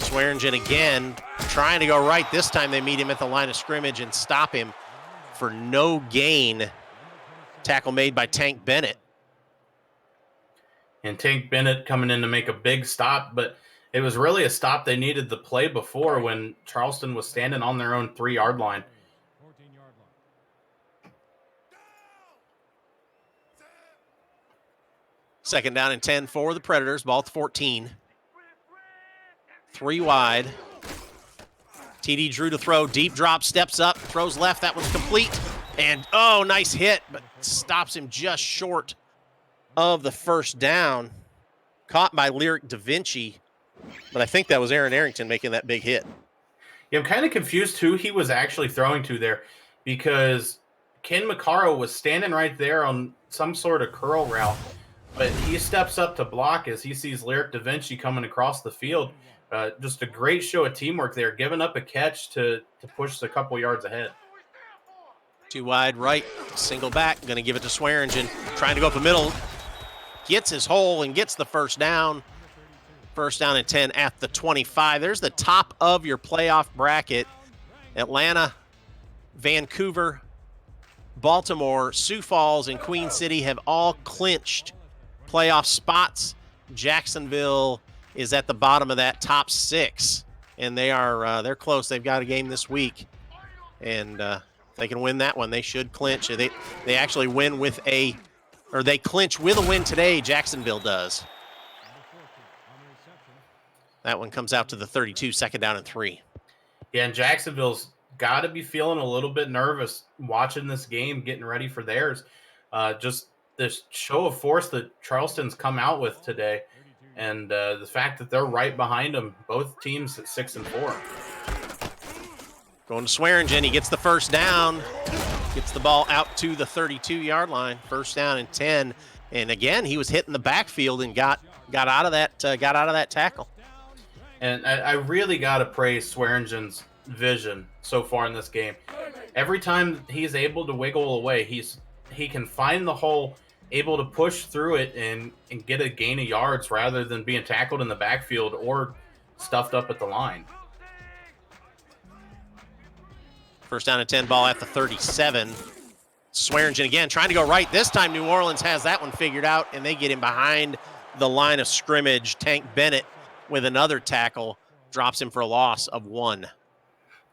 Swearingen again trying to go right. This time they meet him at the line of scrimmage and stop him for no gain. Tackle made by Tank Bennett. And Tank Bennett coming in to make a big stop, but it was really a stop they needed the play before when Charleston was standing on their own 3-yard line. Second down and 10 for the Predators. Ball at the 14. 3 wide. TD Drew to throw. Deep drop, steps up, throws left. That one's complete. And, oh, nice hit, but stops him just short of the first down. Caught by Lyric Da Vinci, but I think that was Aaron Arrington making that big hit. Yeah, I'm kind of confused who he was actually throwing to there because Ken McCarroll was standing right there on some sort of curl route, but he steps up to block as he sees Lyric Da Vinci coming across the field. Just a great show of teamwork there, giving up a catch to push a couple yards ahead. 2 wide right, single back, going to give it to Swearingen. Trying to go up the middle, gets his hole and gets the first down. First down and 10 at the 25. There's the top of your playoff bracket. Atlanta, Vancouver, Baltimore, Sioux Falls, and Queen City have all clinched playoff spots. Jacksonville is at the bottom of that top 6, and they're close. They've got a game this week, and if they can win that one, they should clinch. They actually win they clinch with a win today. Jacksonville does. That one comes out to the 32, second down and 3. Yeah, and Jacksonville's got to be feeling a little bit nervous watching this game, getting ready for theirs. Just this show of force that Charleston's come out with today, and the fact that they're right behind them, both teams at 6-4. Going to Swearingen, he gets the first down, gets the ball out to the 32-yard line. First down and 10, and again he was hitting the backfield and got out of that tackle. And I really got to praise Swearingen's vision so far in this game. Every time he's able to wiggle away, he can find the hole, able to push through it and get a gain of yards rather than being tackled in the backfield or stuffed up at the line. First down and 10, ball at the 37. Swearingen again trying to go right. This time New Orleans has that one figured out, and they get him behind the line of scrimmage. Tank Bennett with another tackle drops him for a loss of 1.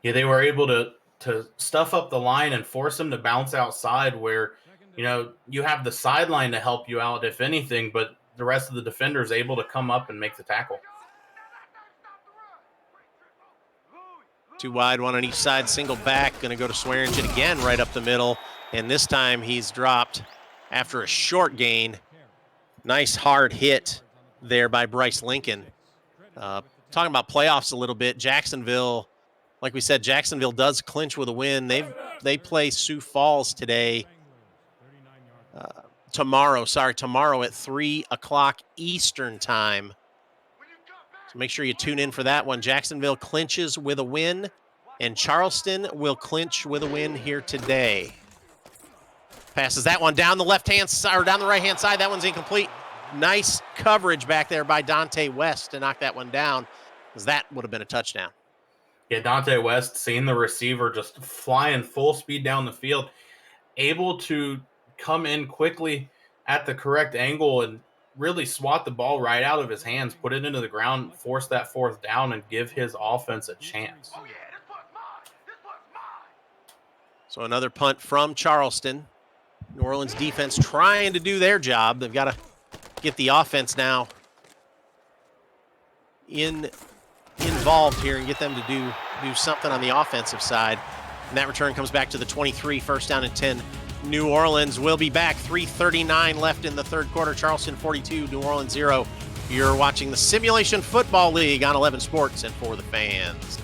Yeah, they were able to stuff up the line and force him to bounce outside where you have the sideline to help you out if anything, but the rest of the defenders able to come up and make the tackle. 2 wide, 1 on each side, single back, going to go to Swearingen again right up the middle, and this time he's dropped after a short gain. Nice hard hit there by Bryce Lincoln. Talking about playoffs a little bit, Jacksonville, like we said, Jacksonville does clinch with a win. They play Sioux Falls today. Tomorrow at 3 o'clock Eastern time. So make sure you tune in for that one. Jacksonville clinches with a win, and Charleston will clinch with a win here today. Passes that one down the left-hand side, or down the right-hand side. That one's incomplete. Nice coverage back there by Dante West to knock that one down, because that would have been a touchdown. Yeah, Dante West, seeing the receiver just flying full speed down the field, able to come in quickly at the correct angle and really swat the ball right out of his hands, put it into the ground, force that 4th down, and give his offense a chance. So another punt from Charleston. New Orleans defense trying to do their job. They've got to get the offense now involved here and get them to do something on the offensive side. And that return comes back to the 23, 1st down and 10. New Orleans will be back. 3:39 left in the 3rd quarter. Charleston 42, New Orleans 0. You're watching the Simulation Football League on 11 Sports and For the Fans.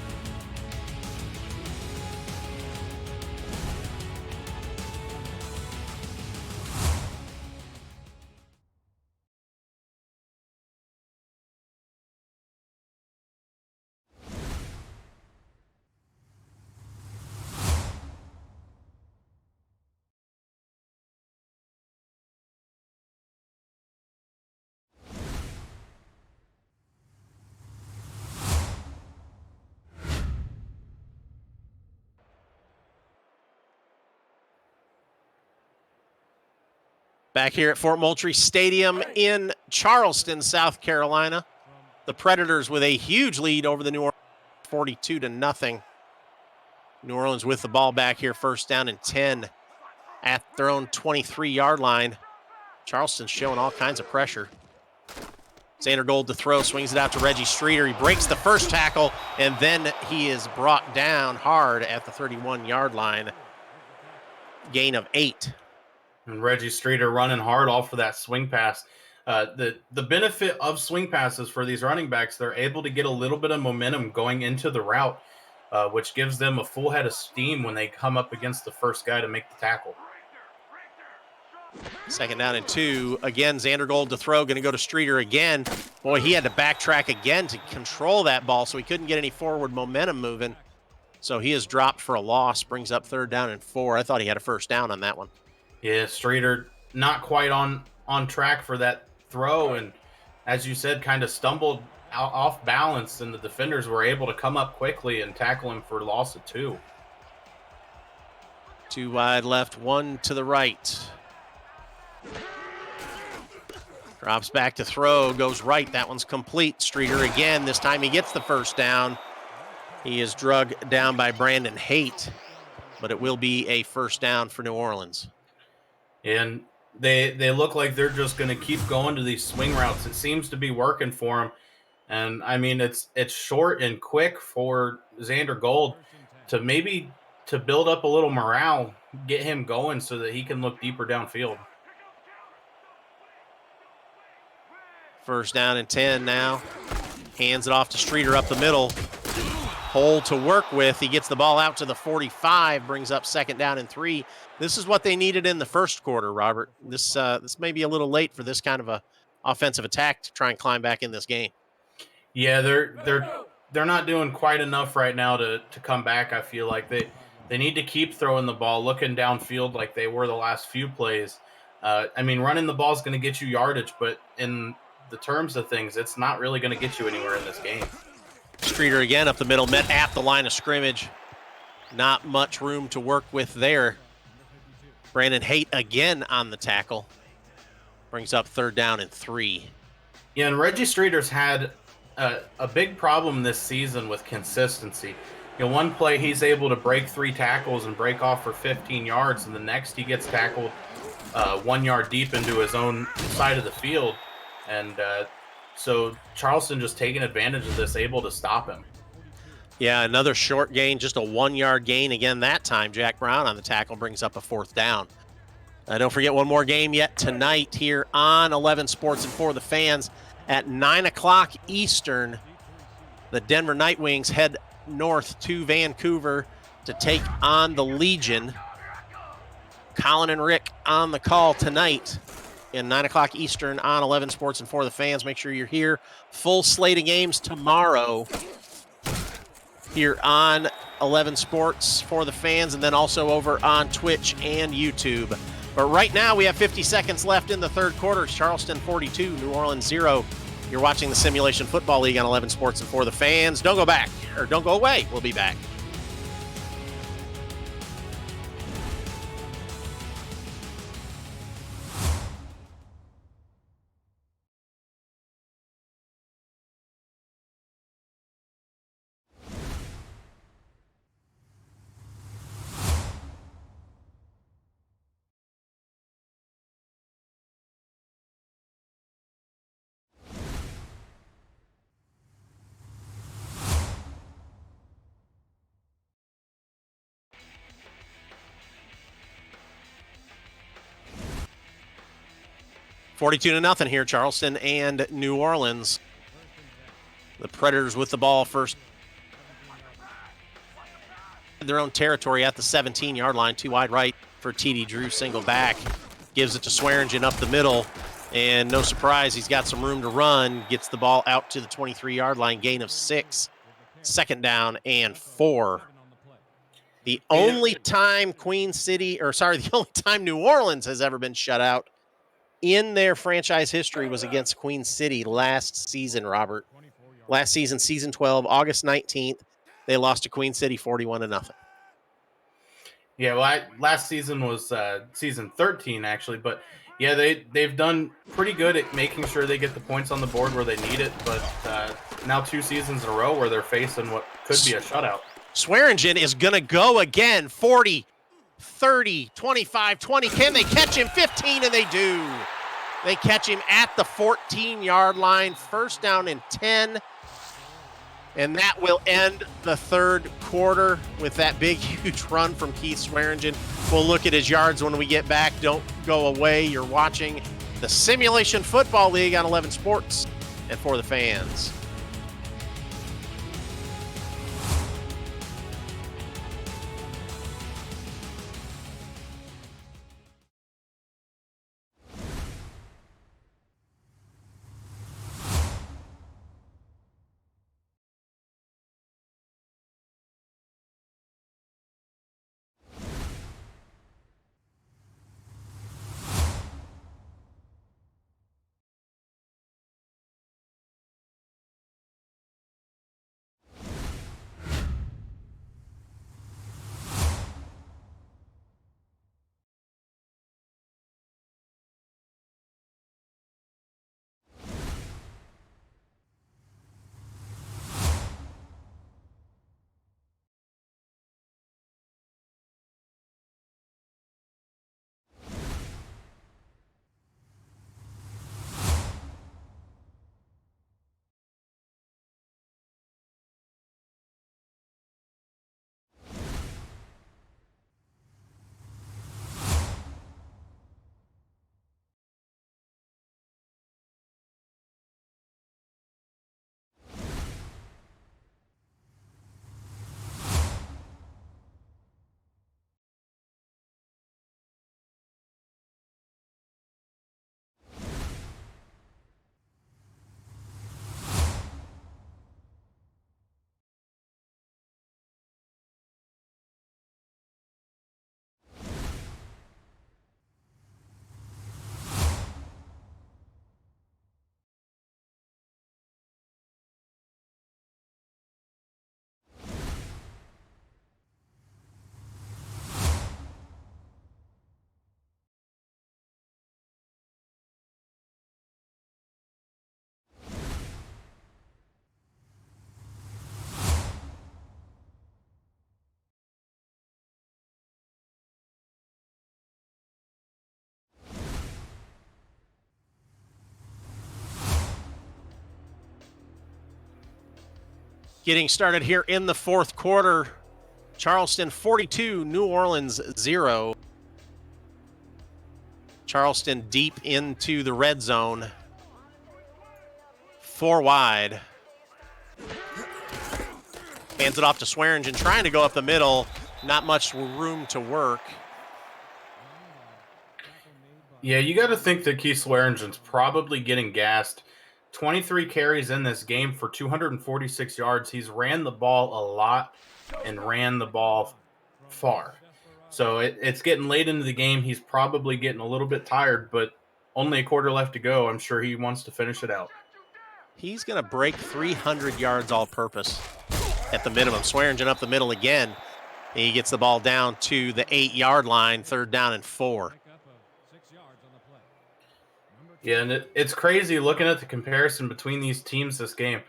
Back here at Fort Moultrie Stadium in Charleston, South Carolina. The Predators with a huge lead over the New Orleans, 42-0. New Orleans with the ball back here, 1st down and 10 at their own 23-yard line. Charleston's showing all kinds of pressure. Xander Gold to throw, swings it out to Reggie Streeter. He breaks the first tackle, and then he is brought down hard at the 31-yard line. Gain of 8. And Reggie Streeter running hard off for that swing pass. The benefit of swing passes for these running backs, they're able to get a little bit of momentum going into the route, which gives them a full head of steam when they come up against the first guy to make the tackle. 2nd down and 2. Again, Xander Gold to throw, going to go to Streeter again. Boy, he had to backtrack again to control that ball, so he couldn't get any forward momentum moving. So he is dropped for a loss, brings up 3rd down and 4. I thought he had a 1st down on that one. Yeah, Streeter not quite on track for that throw, and as you said, kind of stumbled off balance, and the defenders were able to come up quickly and tackle him for a loss of 2. 2 wide left, 1 to the right. Drops back to throw, goes right. That one's complete. Streeter again. This time he gets the 1st down. He is drugged down by Brandon Haight, but it will be a 1st down for New Orleans. And they look like they're just going to keep going to these swing routes. It seems to be working for them. And, I mean, it's short and quick for Xander Gold to maybe to build up a little morale, get him going so that he can look deeper downfield. 1st down and 10 now. Hands it off to Streeter up the middle. Hole to work with. He gets the ball out to the 45, brings up 2nd down and 3. This is what they needed in the 1st quarter, Robert. This may be a little late for this kind of a offensive attack to try and climb back in this game. Yeah, they're not doing quite enough right now to come back. I feel like they need to keep throwing the ball, looking downfield like they were the last few plays. I mean, running the ball is going to get you yardage, but in the terms of things, it's not really going to get you anywhere in this game. Streeter again up the middle, met at the line of scrimmage. Not much room to work with there. Brandon Haight again on the tackle. Brings up 3rd down and 3. Yeah, and Reggie Streeter's had a big problem this season with consistency. You know, one play he's able to break 3 tackles and break off for 15 yards, and the next he gets tackled 1 yard deep into his own side of the field. And so Charleston just taking advantage of this, able to stop him. Yeah, another short gain, just a 1 yard gain. Again, that time, Jack Brown on the tackle brings up a 4th down. Don't forget one more game yet tonight here on 11 Sports and for the fans at 9 o'clock Eastern. The Denver Nightwings head north to Vancouver to take on the Legion. Colin and Rick on the call tonight at 9 o'clock Eastern on 11 Sports and for the fans. Make sure you're here. Full slate of games tomorrow here on 11 Sports for the fans, and then also over on Twitch and YouTube. But right now we have 50 seconds left in the third quarter. Charleston 42, New Orleans 0. You're watching the Simulation Football League on 11 Sports and for the fans. Don't go back, or don't go away. We'll be back. (42-0) here, Charleston and New Orleans. The Predators with the ball first. Their own territory at the 17-yard line, 2 wide right for TD Drew, single back. Gives it to Swearingen up the middle, and no surprise, he's got some room to run. Gets the ball out to the 23-yard line, gain of 6. 2nd down and 4. The only time the only time New Orleans has ever been shut out in their franchise history was against Queen City last season, Robert. Last season, season 12, August 19th, they lost to Queen City 41-0. Yeah, well, last season was season 13, actually. But, yeah, they've done pretty good at making sure they get the points on the board where they need it. But now 2 seasons in a row where they're facing what could be a shutout. Swearingen is going to go again, 40, 30, 25, 20. Can they catch him? 15, and they do. They catch him at the 14-yard line, 1st down and 10. And that will end the third quarter with that big, huge run from Keith Swearingen. We'll look at his yards when we get back. Don't go away. You're watching the Simulation Football League on 11 Sports and for the fans. Getting started here in the fourth quarter. Charleston 42, New Orleans 0. Charleston deep into the red zone. 4 wide. Hands it off to Swearingen, trying to go up the middle. Not much room to work. Yeah, you got to think that Keith Swearingen's probably getting gassed. 23 carries in this game for 246 yards. He's ran the ball a lot and ran the ball far. So it's getting late into the game. He's probably getting a little bit tired, but only a quarter left to go. I'm sure he wants to finish it out. He's going to break 300 yards all-purpose at the minimum. Swearingen up the middle again. And he gets the ball down to the 8-yard line, 3rd down and 4. Yeah, and it's crazy looking at the comparison between these teams this game.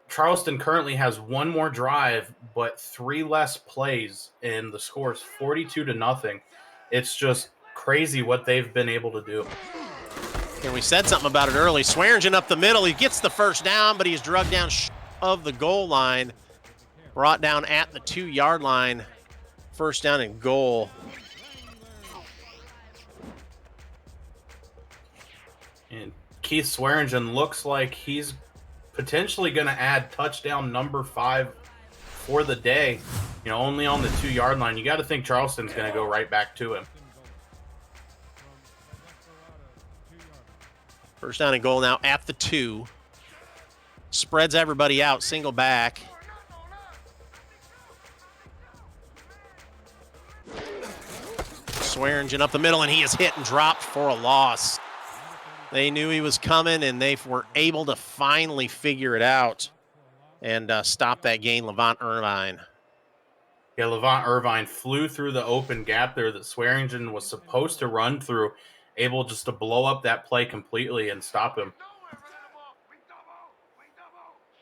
Charleston currently has one more drive, but 3 less plays, and the score is 42-0. It's just crazy what they've been able to do. And we said something about it early. Swearingen up the middle. He gets the first down, but he's drugged down of the goal line. Brought down at the 2-yard line. 1st down and goal. And Keith Swearingen looks like he's potentially going to add touchdown number 5 for the day. You know, only on the 2-yard line. You got to think Charleston's going to go right back to him. 1st down and goal now at the 2. Spreads everybody out, single back. Swearingen up the middle, and he is hit and dropped for a loss. They knew he was coming, and they were able to finally figure it out and stop that gain, Levant Irvine. Yeah, Levant Irvine flew through the open gap there that Swearingen was supposed to run through, able just to blow up that play completely and stop him.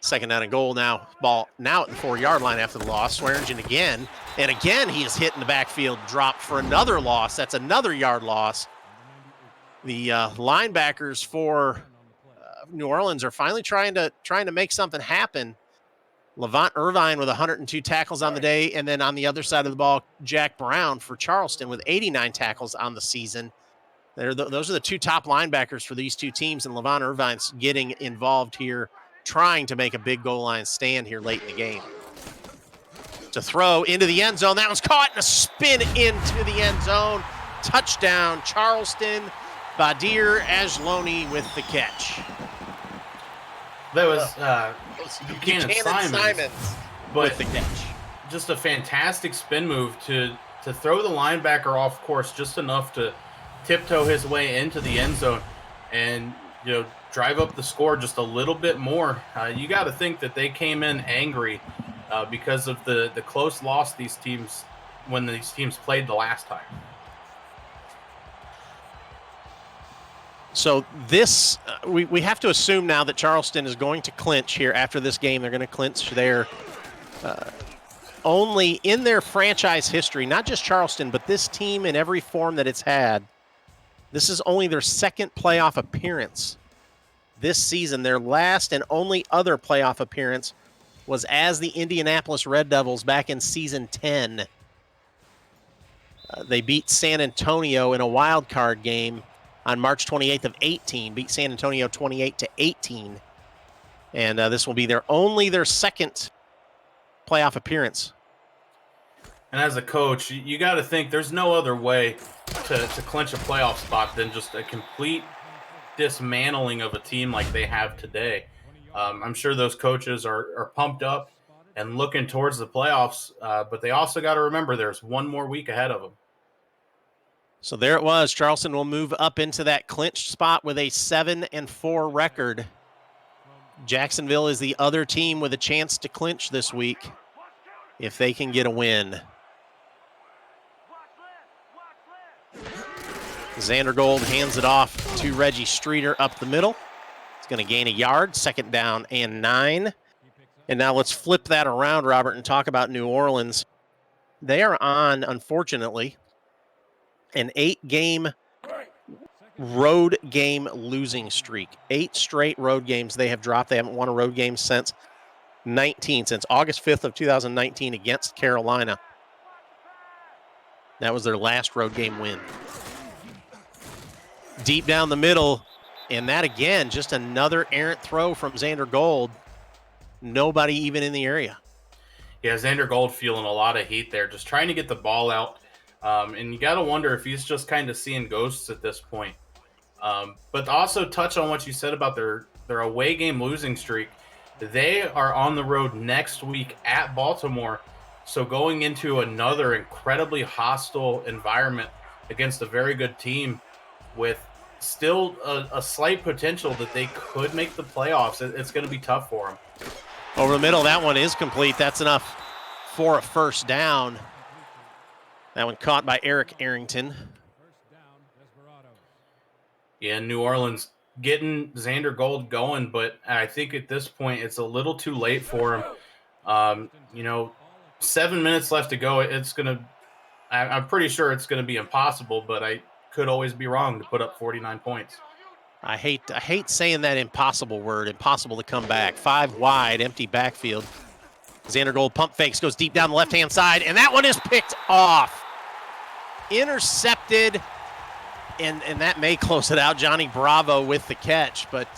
2nd down and goal now. Ball now at the 4-yard line after the loss. Swearingen again. And again, he is hit in the backfield, dropped for another loss. That's another yard loss. The linebackers for New Orleans are finally trying to make something happen. Levant Irvine with 102 tackles on the day. And then on the other side of the ball, Jack Brown for Charleston with 89 tackles on the season. Those are the 2 top linebackers for these 2 teams. And Levant Irvine's getting involved here, trying to make a big goal line stand here late in the game. To throw into the end zone. That was caught in a spin into the end zone. Touchdown, Charleston. Badir Ajloni with the catch. That was Buchanan Simons with the catch. Just a fantastic spin move to throw the linebacker off course just enough to tiptoe his way into the end zone and, you know, drive up the score just a little bit more. You got to think that they came in angry because of the close loss when these teams played the last time. So this, we have to assume now that Charleston is going to clinch here after this game. They're going to clinch their only in their franchise history, not just Charleston, but this team in every form that it's had. This is only their 2nd playoff appearance this season. Their last and only other playoff appearance was as the Indianapolis Red Devils back in season 10. They beat San Antonio in a wild card game on March 28th of 18, beat San Antonio 28-18. And this will be their 2nd playoff appearance. And as a coach, you got to think there's no other way to clinch a playoff spot than just a complete dismantling of a team like they have today. I'm sure those coaches are pumped up and looking towards the playoffs, but they also got to remember there's one more week ahead of them. So there it was. Charleston will move up into that clinched spot with a 7-4 record. Jacksonville is the other team with a chance to clinch this week if they can get a win. Zandergold hands it off to Reggie Streeter up the middle. It's going to gain a yard, 2nd down and 9. And now let's flip that around, Robert, and talk about New Orleans. They are on, unfortunately, an 8-game road game losing streak. 8 straight road games they have dropped. They haven't won a road game since 2019, since August 5th of 2019 against Carolina. That was their last road game win. Deep down the middle, and that again, just another errant throw from Xander Gold. Nobody even in the area. Yeah, Xander Gold feeling a lot of heat there, just trying to get the ball out. And you got to wonder if he's just kind of seeing ghosts at this point. But to also touch on what you said about their away game losing streak, they are on the road next week at Baltimore. So going into another incredibly hostile environment against a very good team with still a slight potential that they could make the playoffs, it's going to be tough for them. Over the middle, that one is complete. That's enough for a first down. That one caught by Eric Arrington. Yeah, New Orleans getting Xander Gold going, but I think at this point it's a little too late for him. 7 minutes left to go. I'm pretty sure it's going to be impossible, but I could always be wrong to put up 49 points. I hate saying that impossible word, impossible to come back. 5 wide, empty backfield. Xander Gold pump fakes, goes deep down the left-hand side, and that one is picked off. Intercepted, and that may close it out. Johnny Bravo with the catch, but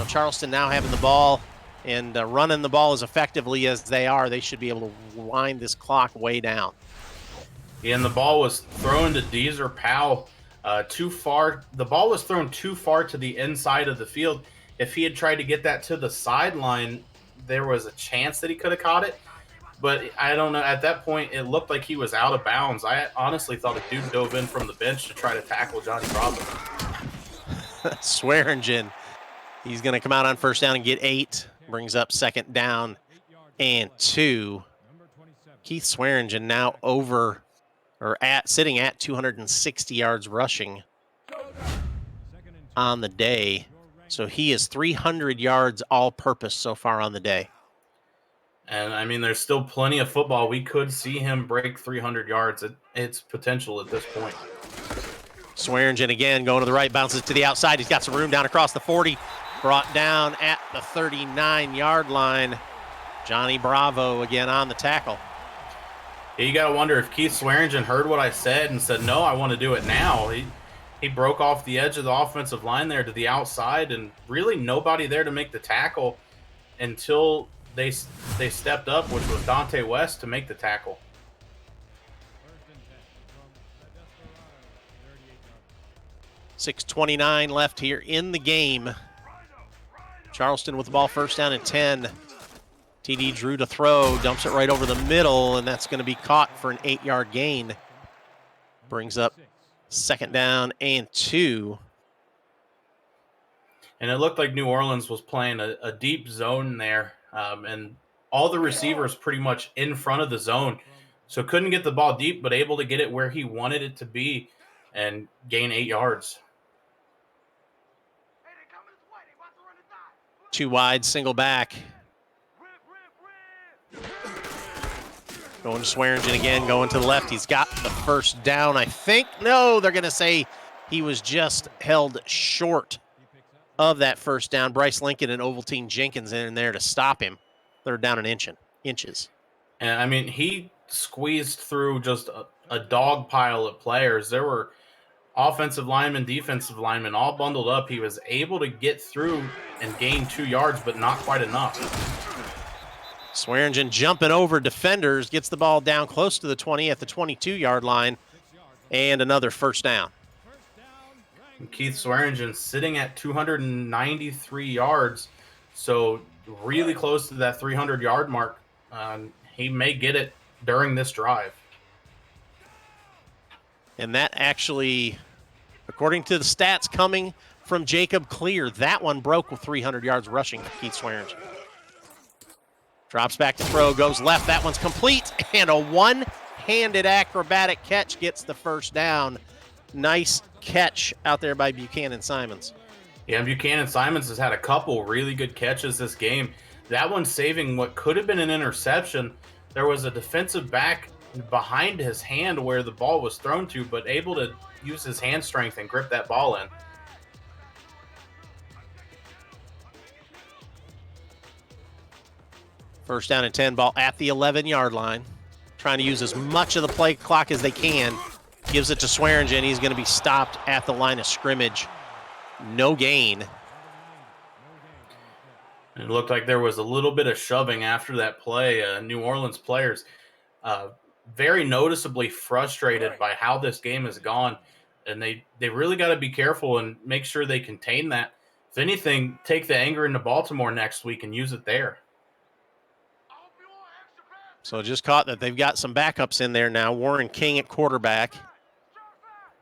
Charleston now having the ball and running the ball as effectively as they are, they should be able to wind this clock way down. Yeah, and the ball was thrown to Deezer Powell too far. The ball was thrown too far to the inside of the field. If he had tried to get that to the sideline, there was a chance that he could have caught it. But I don't know. At that point, it looked like he was out of bounds. I honestly thought a dude dove in from the bench to try to tackle Johnny Bravo. Swearingen, he's going to come out on first down and get 8. Brings up second down and 2. Keith Swearingen now sitting at 260 yards rushing on the day. So he is 300 yards all-purpose so far on the day. And, I mean, there's still plenty of football. We could see him break 300 yards. It's potential at this point. Swearingen again going to the right, bounces to the outside. He's got some room down across the 40. Brought down at the 39-yard line. Johnny Bravo again on the tackle. Yeah, you got to wonder if Keith Swearingen heard what I said and said, no, I want to do it now. He broke off the edge of the offensive line there to the outside, and really nobody there to make the tackle until they stepped up, which was Dante West, to make the tackle. .629 left here in the game. Charleston with the ball, first down and 10. TD Drew to throw, dumps it right over the middle, and that's going to be caught for an 8-yard gain. Brings up second down and 2. And it looked like New Orleans was playing a deep zone there, and all the receivers pretty much in front of the zone. So couldn't get the ball deep, but able to get it where he wanted it to be and gain 8 yards. 2 wide, single back. Going to Swearingen again, going to the left. He's got the first down, I think. No, they're going to say he was just held short of that first down. Bryce Lincoln and Ovaltine Jenkins in there to stop him. Third down and inches. And, I mean, he squeezed through just a dog pile of players. There were offensive linemen, defensive linemen, all bundled up. He was able to get through and gain 2 yards, but not quite enough. Swearingen jumping over defenders, gets the ball down close to the 20 at the 22-yard line, and another first down. And Keith Swearingen sitting at 293 yards, so really close to that 300-yard mark. He may get it during this drive. And that actually, according to the stats coming from Jacob Clear, that one broke with 300 yards rushing for Keith Swearingen. Drops back to throw, goes left. That one's complete, and a one-handed acrobatic catch gets the first down. Nice catch out there by Buchanan Simons. Yeah, Buchanan Simons has had a couple really good catches this game. That one saving what could have been an interception. There was a defensive back behind his hand where the ball was thrown to, but able to use his hand strength and grip that ball in. First down and 10, ball at the 11-yard line. Trying to use as much of the play clock as they can. Gives it to Swearingen. He's going to be stopped at the line of scrimmage. No gain. It looked like there was a little bit of shoving after that play. New Orleans players very noticeably frustrated by how this game has gone, and they really got to be careful and make sure they contain that. If anything, take the anger into Baltimore next week and use it there. So just caught that they've got some backups in there now. Warren King at quarterback.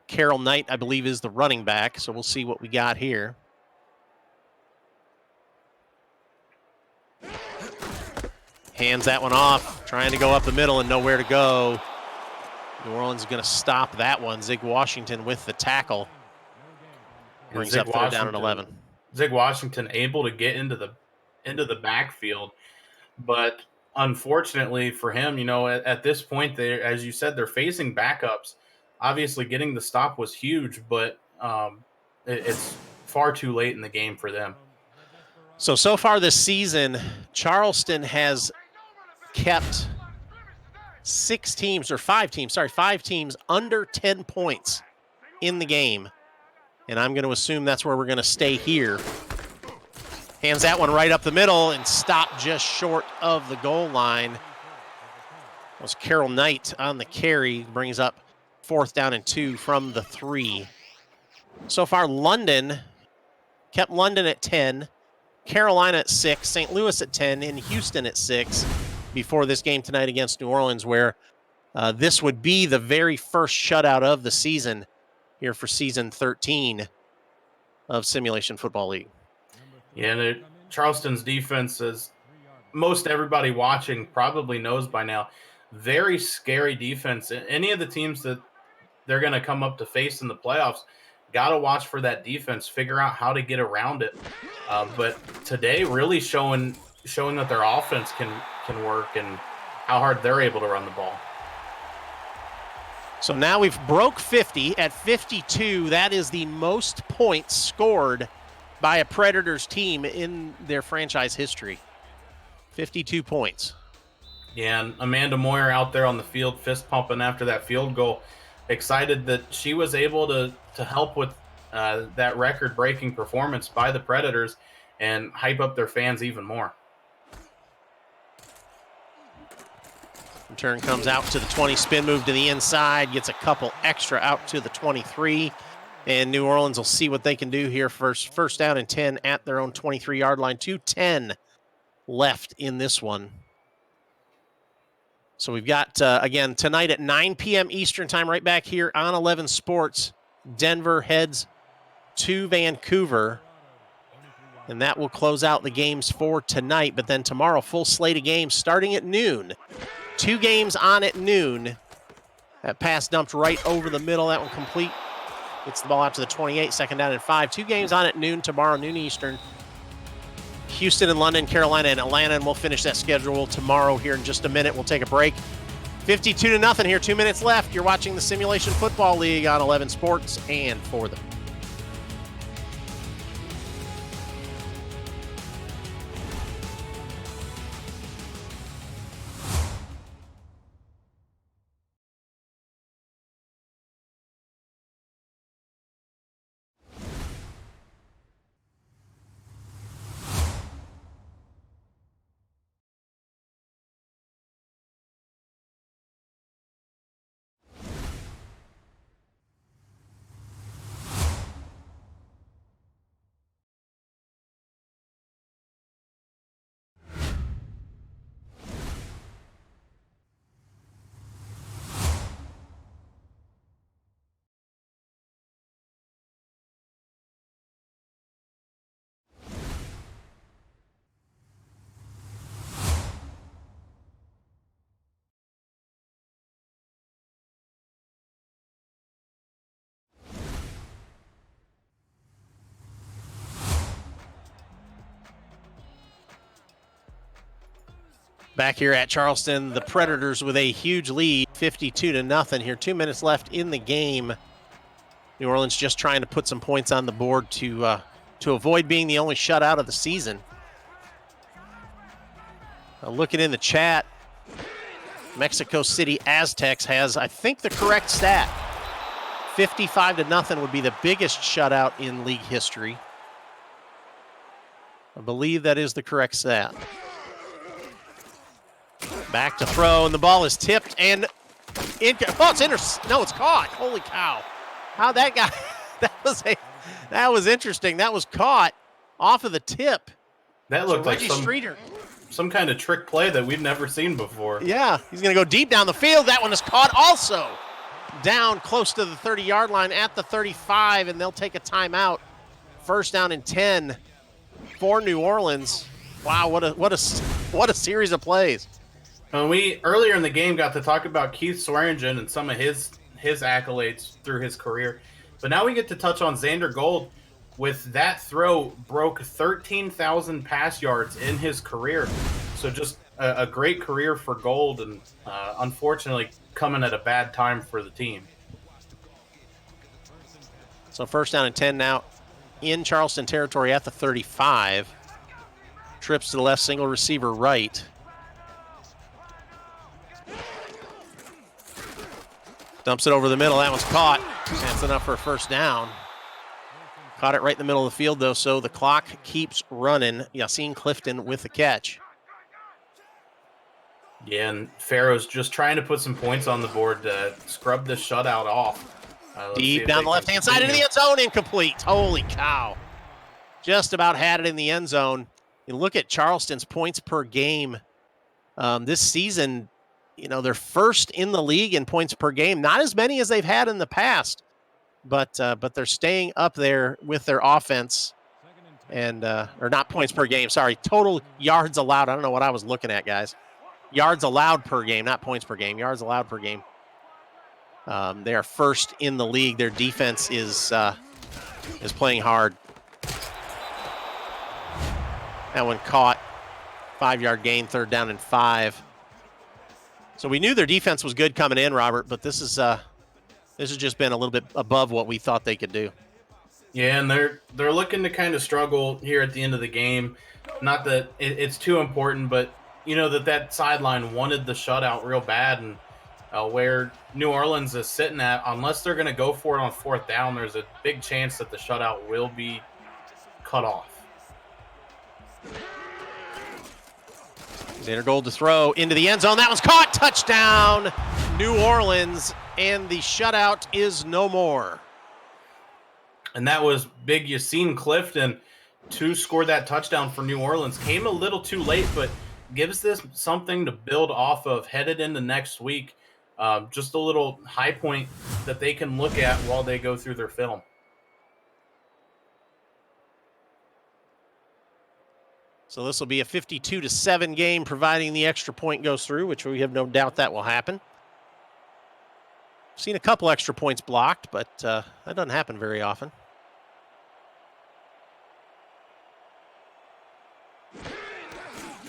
Carroll Knight, I believe, is the running back, so we'll see what we got here. Hands that one off, trying to go up the middle and nowhere to go. New Orleans is going to stop that one. Zig Washington with the tackle. Brings up third down and 11. Zig Washington able to get into the backfield, but unfortunately for him, at this point, as you said, they're facing backups. Obviously, getting the stop was huge, but it's far too late in the game for them. So far this season, Charleston has kept five teams under 10 points in the game. And I'm going to assume that's where we're going to stay here. Hands that one right up the middle and stopped just short of the goal line. That was Carroll Knight on the carry. Brings up fourth down and 2 from the 3. So far, London kept London at 10. Carolina at 6, St. Louis at 10, and Houston at 6 before this game tonight against New Orleans, where this would be the very first shutout of the season here for season 13 of Simulation Football League. Yeah, and Charleston's defense, as most everybody watching probably knows by now, very scary defense. Any of the teams that they're going to come up to face in the playoffs, got to watch for that defense, figure out how to get around it. But today really showing that their offense can work and how hard they're able to run the ball. So now we've broke 50 at 52. That is the most points scored by a Predators team in their franchise history. 52 points. Yeah, and Amanda Moyer out there on the field fist pumping after that field goal. Excited that she was able to help with that record-breaking performance by the Predators and hype up their fans even more. Return comes out to the 20, spin move to the inside, gets a couple extra out to the 23, and New Orleans will see what they can do here. First down and 10 at their own 23-yard line. 2:10 left in this one. So we've got, again, tonight at 9 p.m. Eastern time, right back here on 11 Sports. Denver heads to Vancouver, and that will close out the games for tonight. But then tomorrow, full slate of games starting at noon. 2 games on at noon. That pass dumped right over the middle. That one complete. Gets the ball out to the 28, second down and 5. 2 games on at noon tomorrow, noon Eastern. Houston and London, Carolina and Atlanta, and we'll finish that schedule tomorrow here in just a minute. We'll take a break. 52-0 here, 2 minutes left. You're watching the Simulation Football League on 11 Sports and for them. Back here at Charleston, the Predators with a huge lead, 52-0 here. 2 minutes left in the game. New Orleans just trying to put some points on the board to avoid being the only shutout of the season. Looking in the chat, Mexico City Aztecs has, I think, the correct stat. 55-0 would be the biggest shutout in league history. I believe that is the correct stat. Back to throw, and the ball is tipped, and it's caught. Holy cow. How'd that guy, that was interesting. That was caught off of the tip. That looked like Streeter. Some kind of trick play that we've never seen before. Yeah, he's going to go deep down the field. That one is caught also down close to the 30-yard line at the 35, and they'll take a timeout. First down and 10 for New Orleans. Wow, what a series of plays. We earlier in the game got to talk about Keith Swearingen and some of his accolades through his career, but now we get to touch on Xander Gold. With that throw, broke 13,000 pass yards in his career. So just a great career for Gold, and unfortunately coming at a bad time for the team. So first down and 10 now in Charleston territory at the 35. Trips to the left, single receiver right. Dumps it over the middle. That one's caught. That's enough for a first down. Caught it right in the middle of the field, though, so the clock keeps running. Yassine Clifton with the catch. Yeah, and Farrow's just trying to put some points on the board to scrub this shutout off. Deep down the left-hand side into the end zone, incomplete. Holy cow. Just about had it in the end zone. You look at Charleston's points per game this season, they're first in the league in points per game. Not as many as they've had in the past. But they're staying up there with their offense, and or not points per game. Sorry, total yards allowed. I don't know what I was looking at, guys. Yards allowed per game, not points per game. Yards allowed per game. They are first in the league. Their defense is playing hard. That one caught. 5-yard gain, third down and 5. So we knew their defense was good coming in, Robert, but this has just been a little bit above what we thought they could do. Yeah, and they're looking to kind of struggle here at the end of the game. Not that it's too important, but that sideline wanted the shutout real bad, and where New Orleans is sitting at, unless they're going to go for it on fourth down, there's a big chance that the shutout will be cut off. Xander Gold to throw into the end zone. That one's caught. Touchdown, New Orleans. And the shutout is no more. And that was big Yassine Clifton to score that touchdown for New Orleans. Came a little too late, but gives this something to build off of headed into next week. Just a little high point that they can look at while they go through their film. So this will be a 52-7 game, providing the extra point goes through, which we have no doubt that will happen. Seen a couple extra points blocked, but that doesn't happen very often.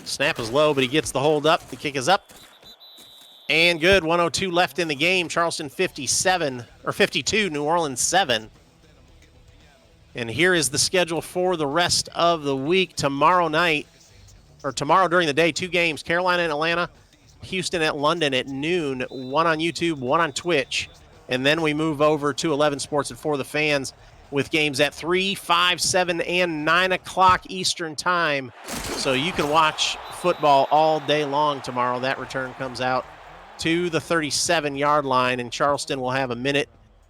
Snap is low, but he gets the hold up. The kick is up. And good. 1:02 left in the game. Charleston 52, New Orleans 7. And here is the schedule for the rest of the week. Tomorrow during the day, 2 games, Carolina and Atlanta. Houston at London at noon, 1 on YouTube, 1 on Twitch. And then we move over to 11 Sports and For the Fans with games at 3, 5, 7, and 9 o'clock Eastern time. So you can watch football all day long tomorrow. That return comes out to the 37-yard line, and Charleston will have a minute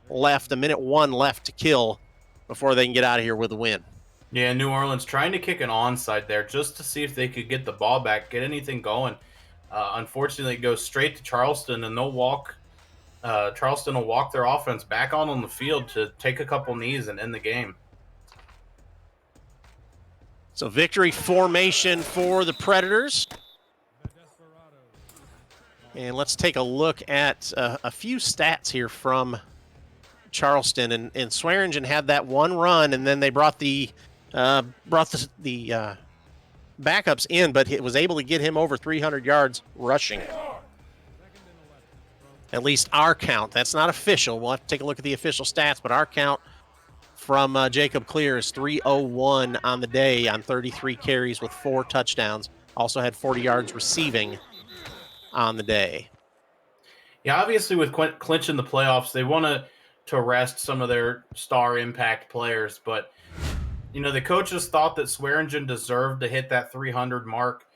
1 left to kill before they can get out of here with a win. Yeah, New Orleans trying to kick an onside there just to see if they could get the ball back, get anything going. Unfortunately, it goes straight to Charleston, and Charleston will walk their offense back on the field to take a couple knees and end the game. So victory formation for the Predators. And let's take a look at a few stats here from Charleston. And Swearingen had that one run, and then they brought the backups in, but it was able to get him over 300 yards rushing. At least our count. That's not official. We'll have to take a look at the official stats, but our count from Jacob Clear is 301 on the day on 33 carries with 4 touchdowns. Also had 40 yards receiving on the day. Yeah, obviously with clinching the playoffs, they want to rest some of their star impact players, but the coaches thought that Swearingen deserved to hit that 300 mark,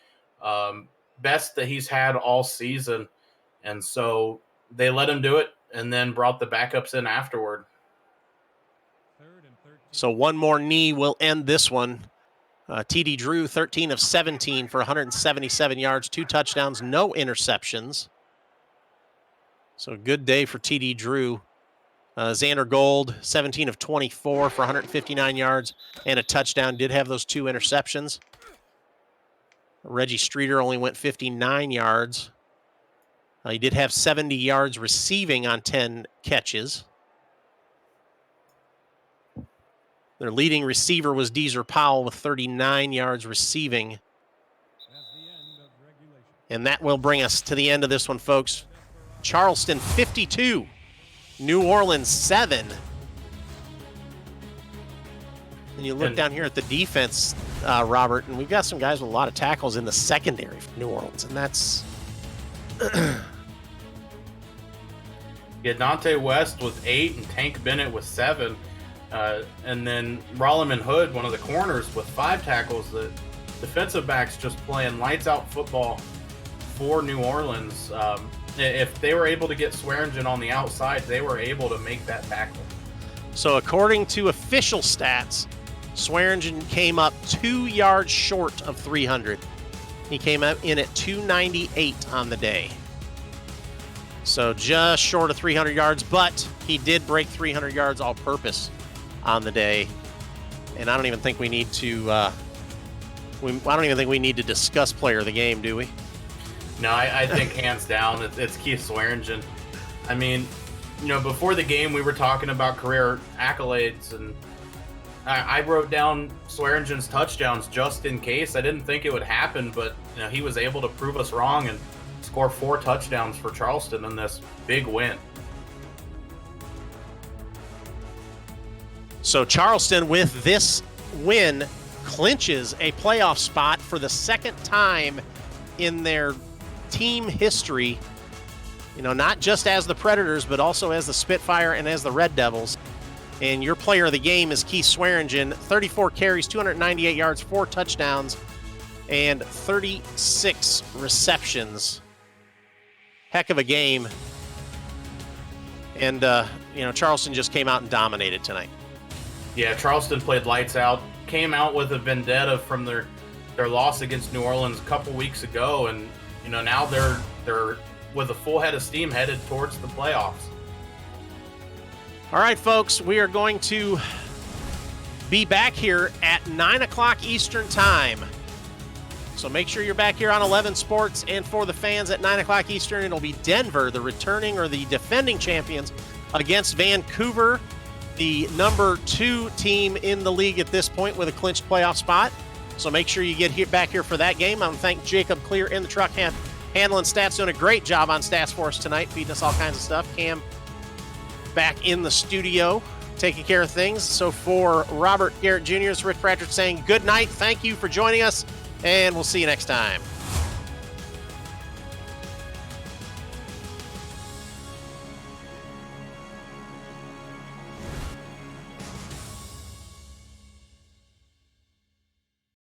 best that he's had all season, and so they let him do it and then brought the backups in afterward. So one more knee will end this one. TD Drew, 13 of 17 for 177 yards, 2 touchdowns, no interceptions. So a good day for TD Drew. Xander Gold, 17 of 24 for 159 yards and a touchdown. Did have those 2 interceptions. Reggie Streeter only went 59 yards. He did have 70 yards receiving on 10 catches. Their leading receiver was Deezer Powell with 39 yards receiving. And that will bring us to the end of this one, folks. Charleston 52, New Orleans 7. And you look down here at the defense, Robert, and we've got some guys with a lot of tackles in the secondary for New Orleans, and that's... Yeah, Dante West with 8 and Tank Bennett with 7. And then Rolliman Hood, one of the corners, with 5 tackles. The defensive backs just playing lights-out football for New Orleans. If they were able to get Swearingen on the outside, they were able to make that tackle. So according to official stats, Swearingen came up 2 yards short of 300. He came up in at 298 on the day. So just short of 300 yards, but he did break 300 yards all-purpose on the day. And I don't even think we need to I don't even think we need to discuss player of the game, do we? No, I think hands down it's Keith Swearingen. I mean, before the game we were talking about career accolades, and I wrote down Swearingen's touchdowns just in case. I didn't think it would happen, but he was able to prove us wrong and score 4 touchdowns for Charleston in this big win. So Charleston, with this win, clinches a playoff spot for the second time in their team history, not just as the Predators, but also as the Spitfire and as the Red Devils. And your player of the game is Keith Swearingen, 34 carries, 298 yards, 4 touchdowns, and 36 receptions. Heck of a game. And, Charleston just came out and dominated tonight. Yeah, Charleston played lights out, came out with a vendetta from their loss against New Orleans a couple weeks ago, and now they're with a full head of steam headed towards the playoffs. All right, folks, we are going to be back here at 9 o'clock Eastern Time. So make sure you're back here on 11 Sports, and for the fans at 9 o'clock Eastern, it'll be Denver, the returning or the defending champions, against Vancouver, the number 2 team in the league at this point with a clinched playoff spot. So make sure you get back here for that game. I want to thank Jacob Clear in the truck handling stats, doing a great job on stats for us tonight, feeding us all kinds of stuff. Cam back in the studio, taking care of things. So for Robert Garrett Jr., it's Rick Pratchett saying good night. Thank you for joining us, and we'll see you next time.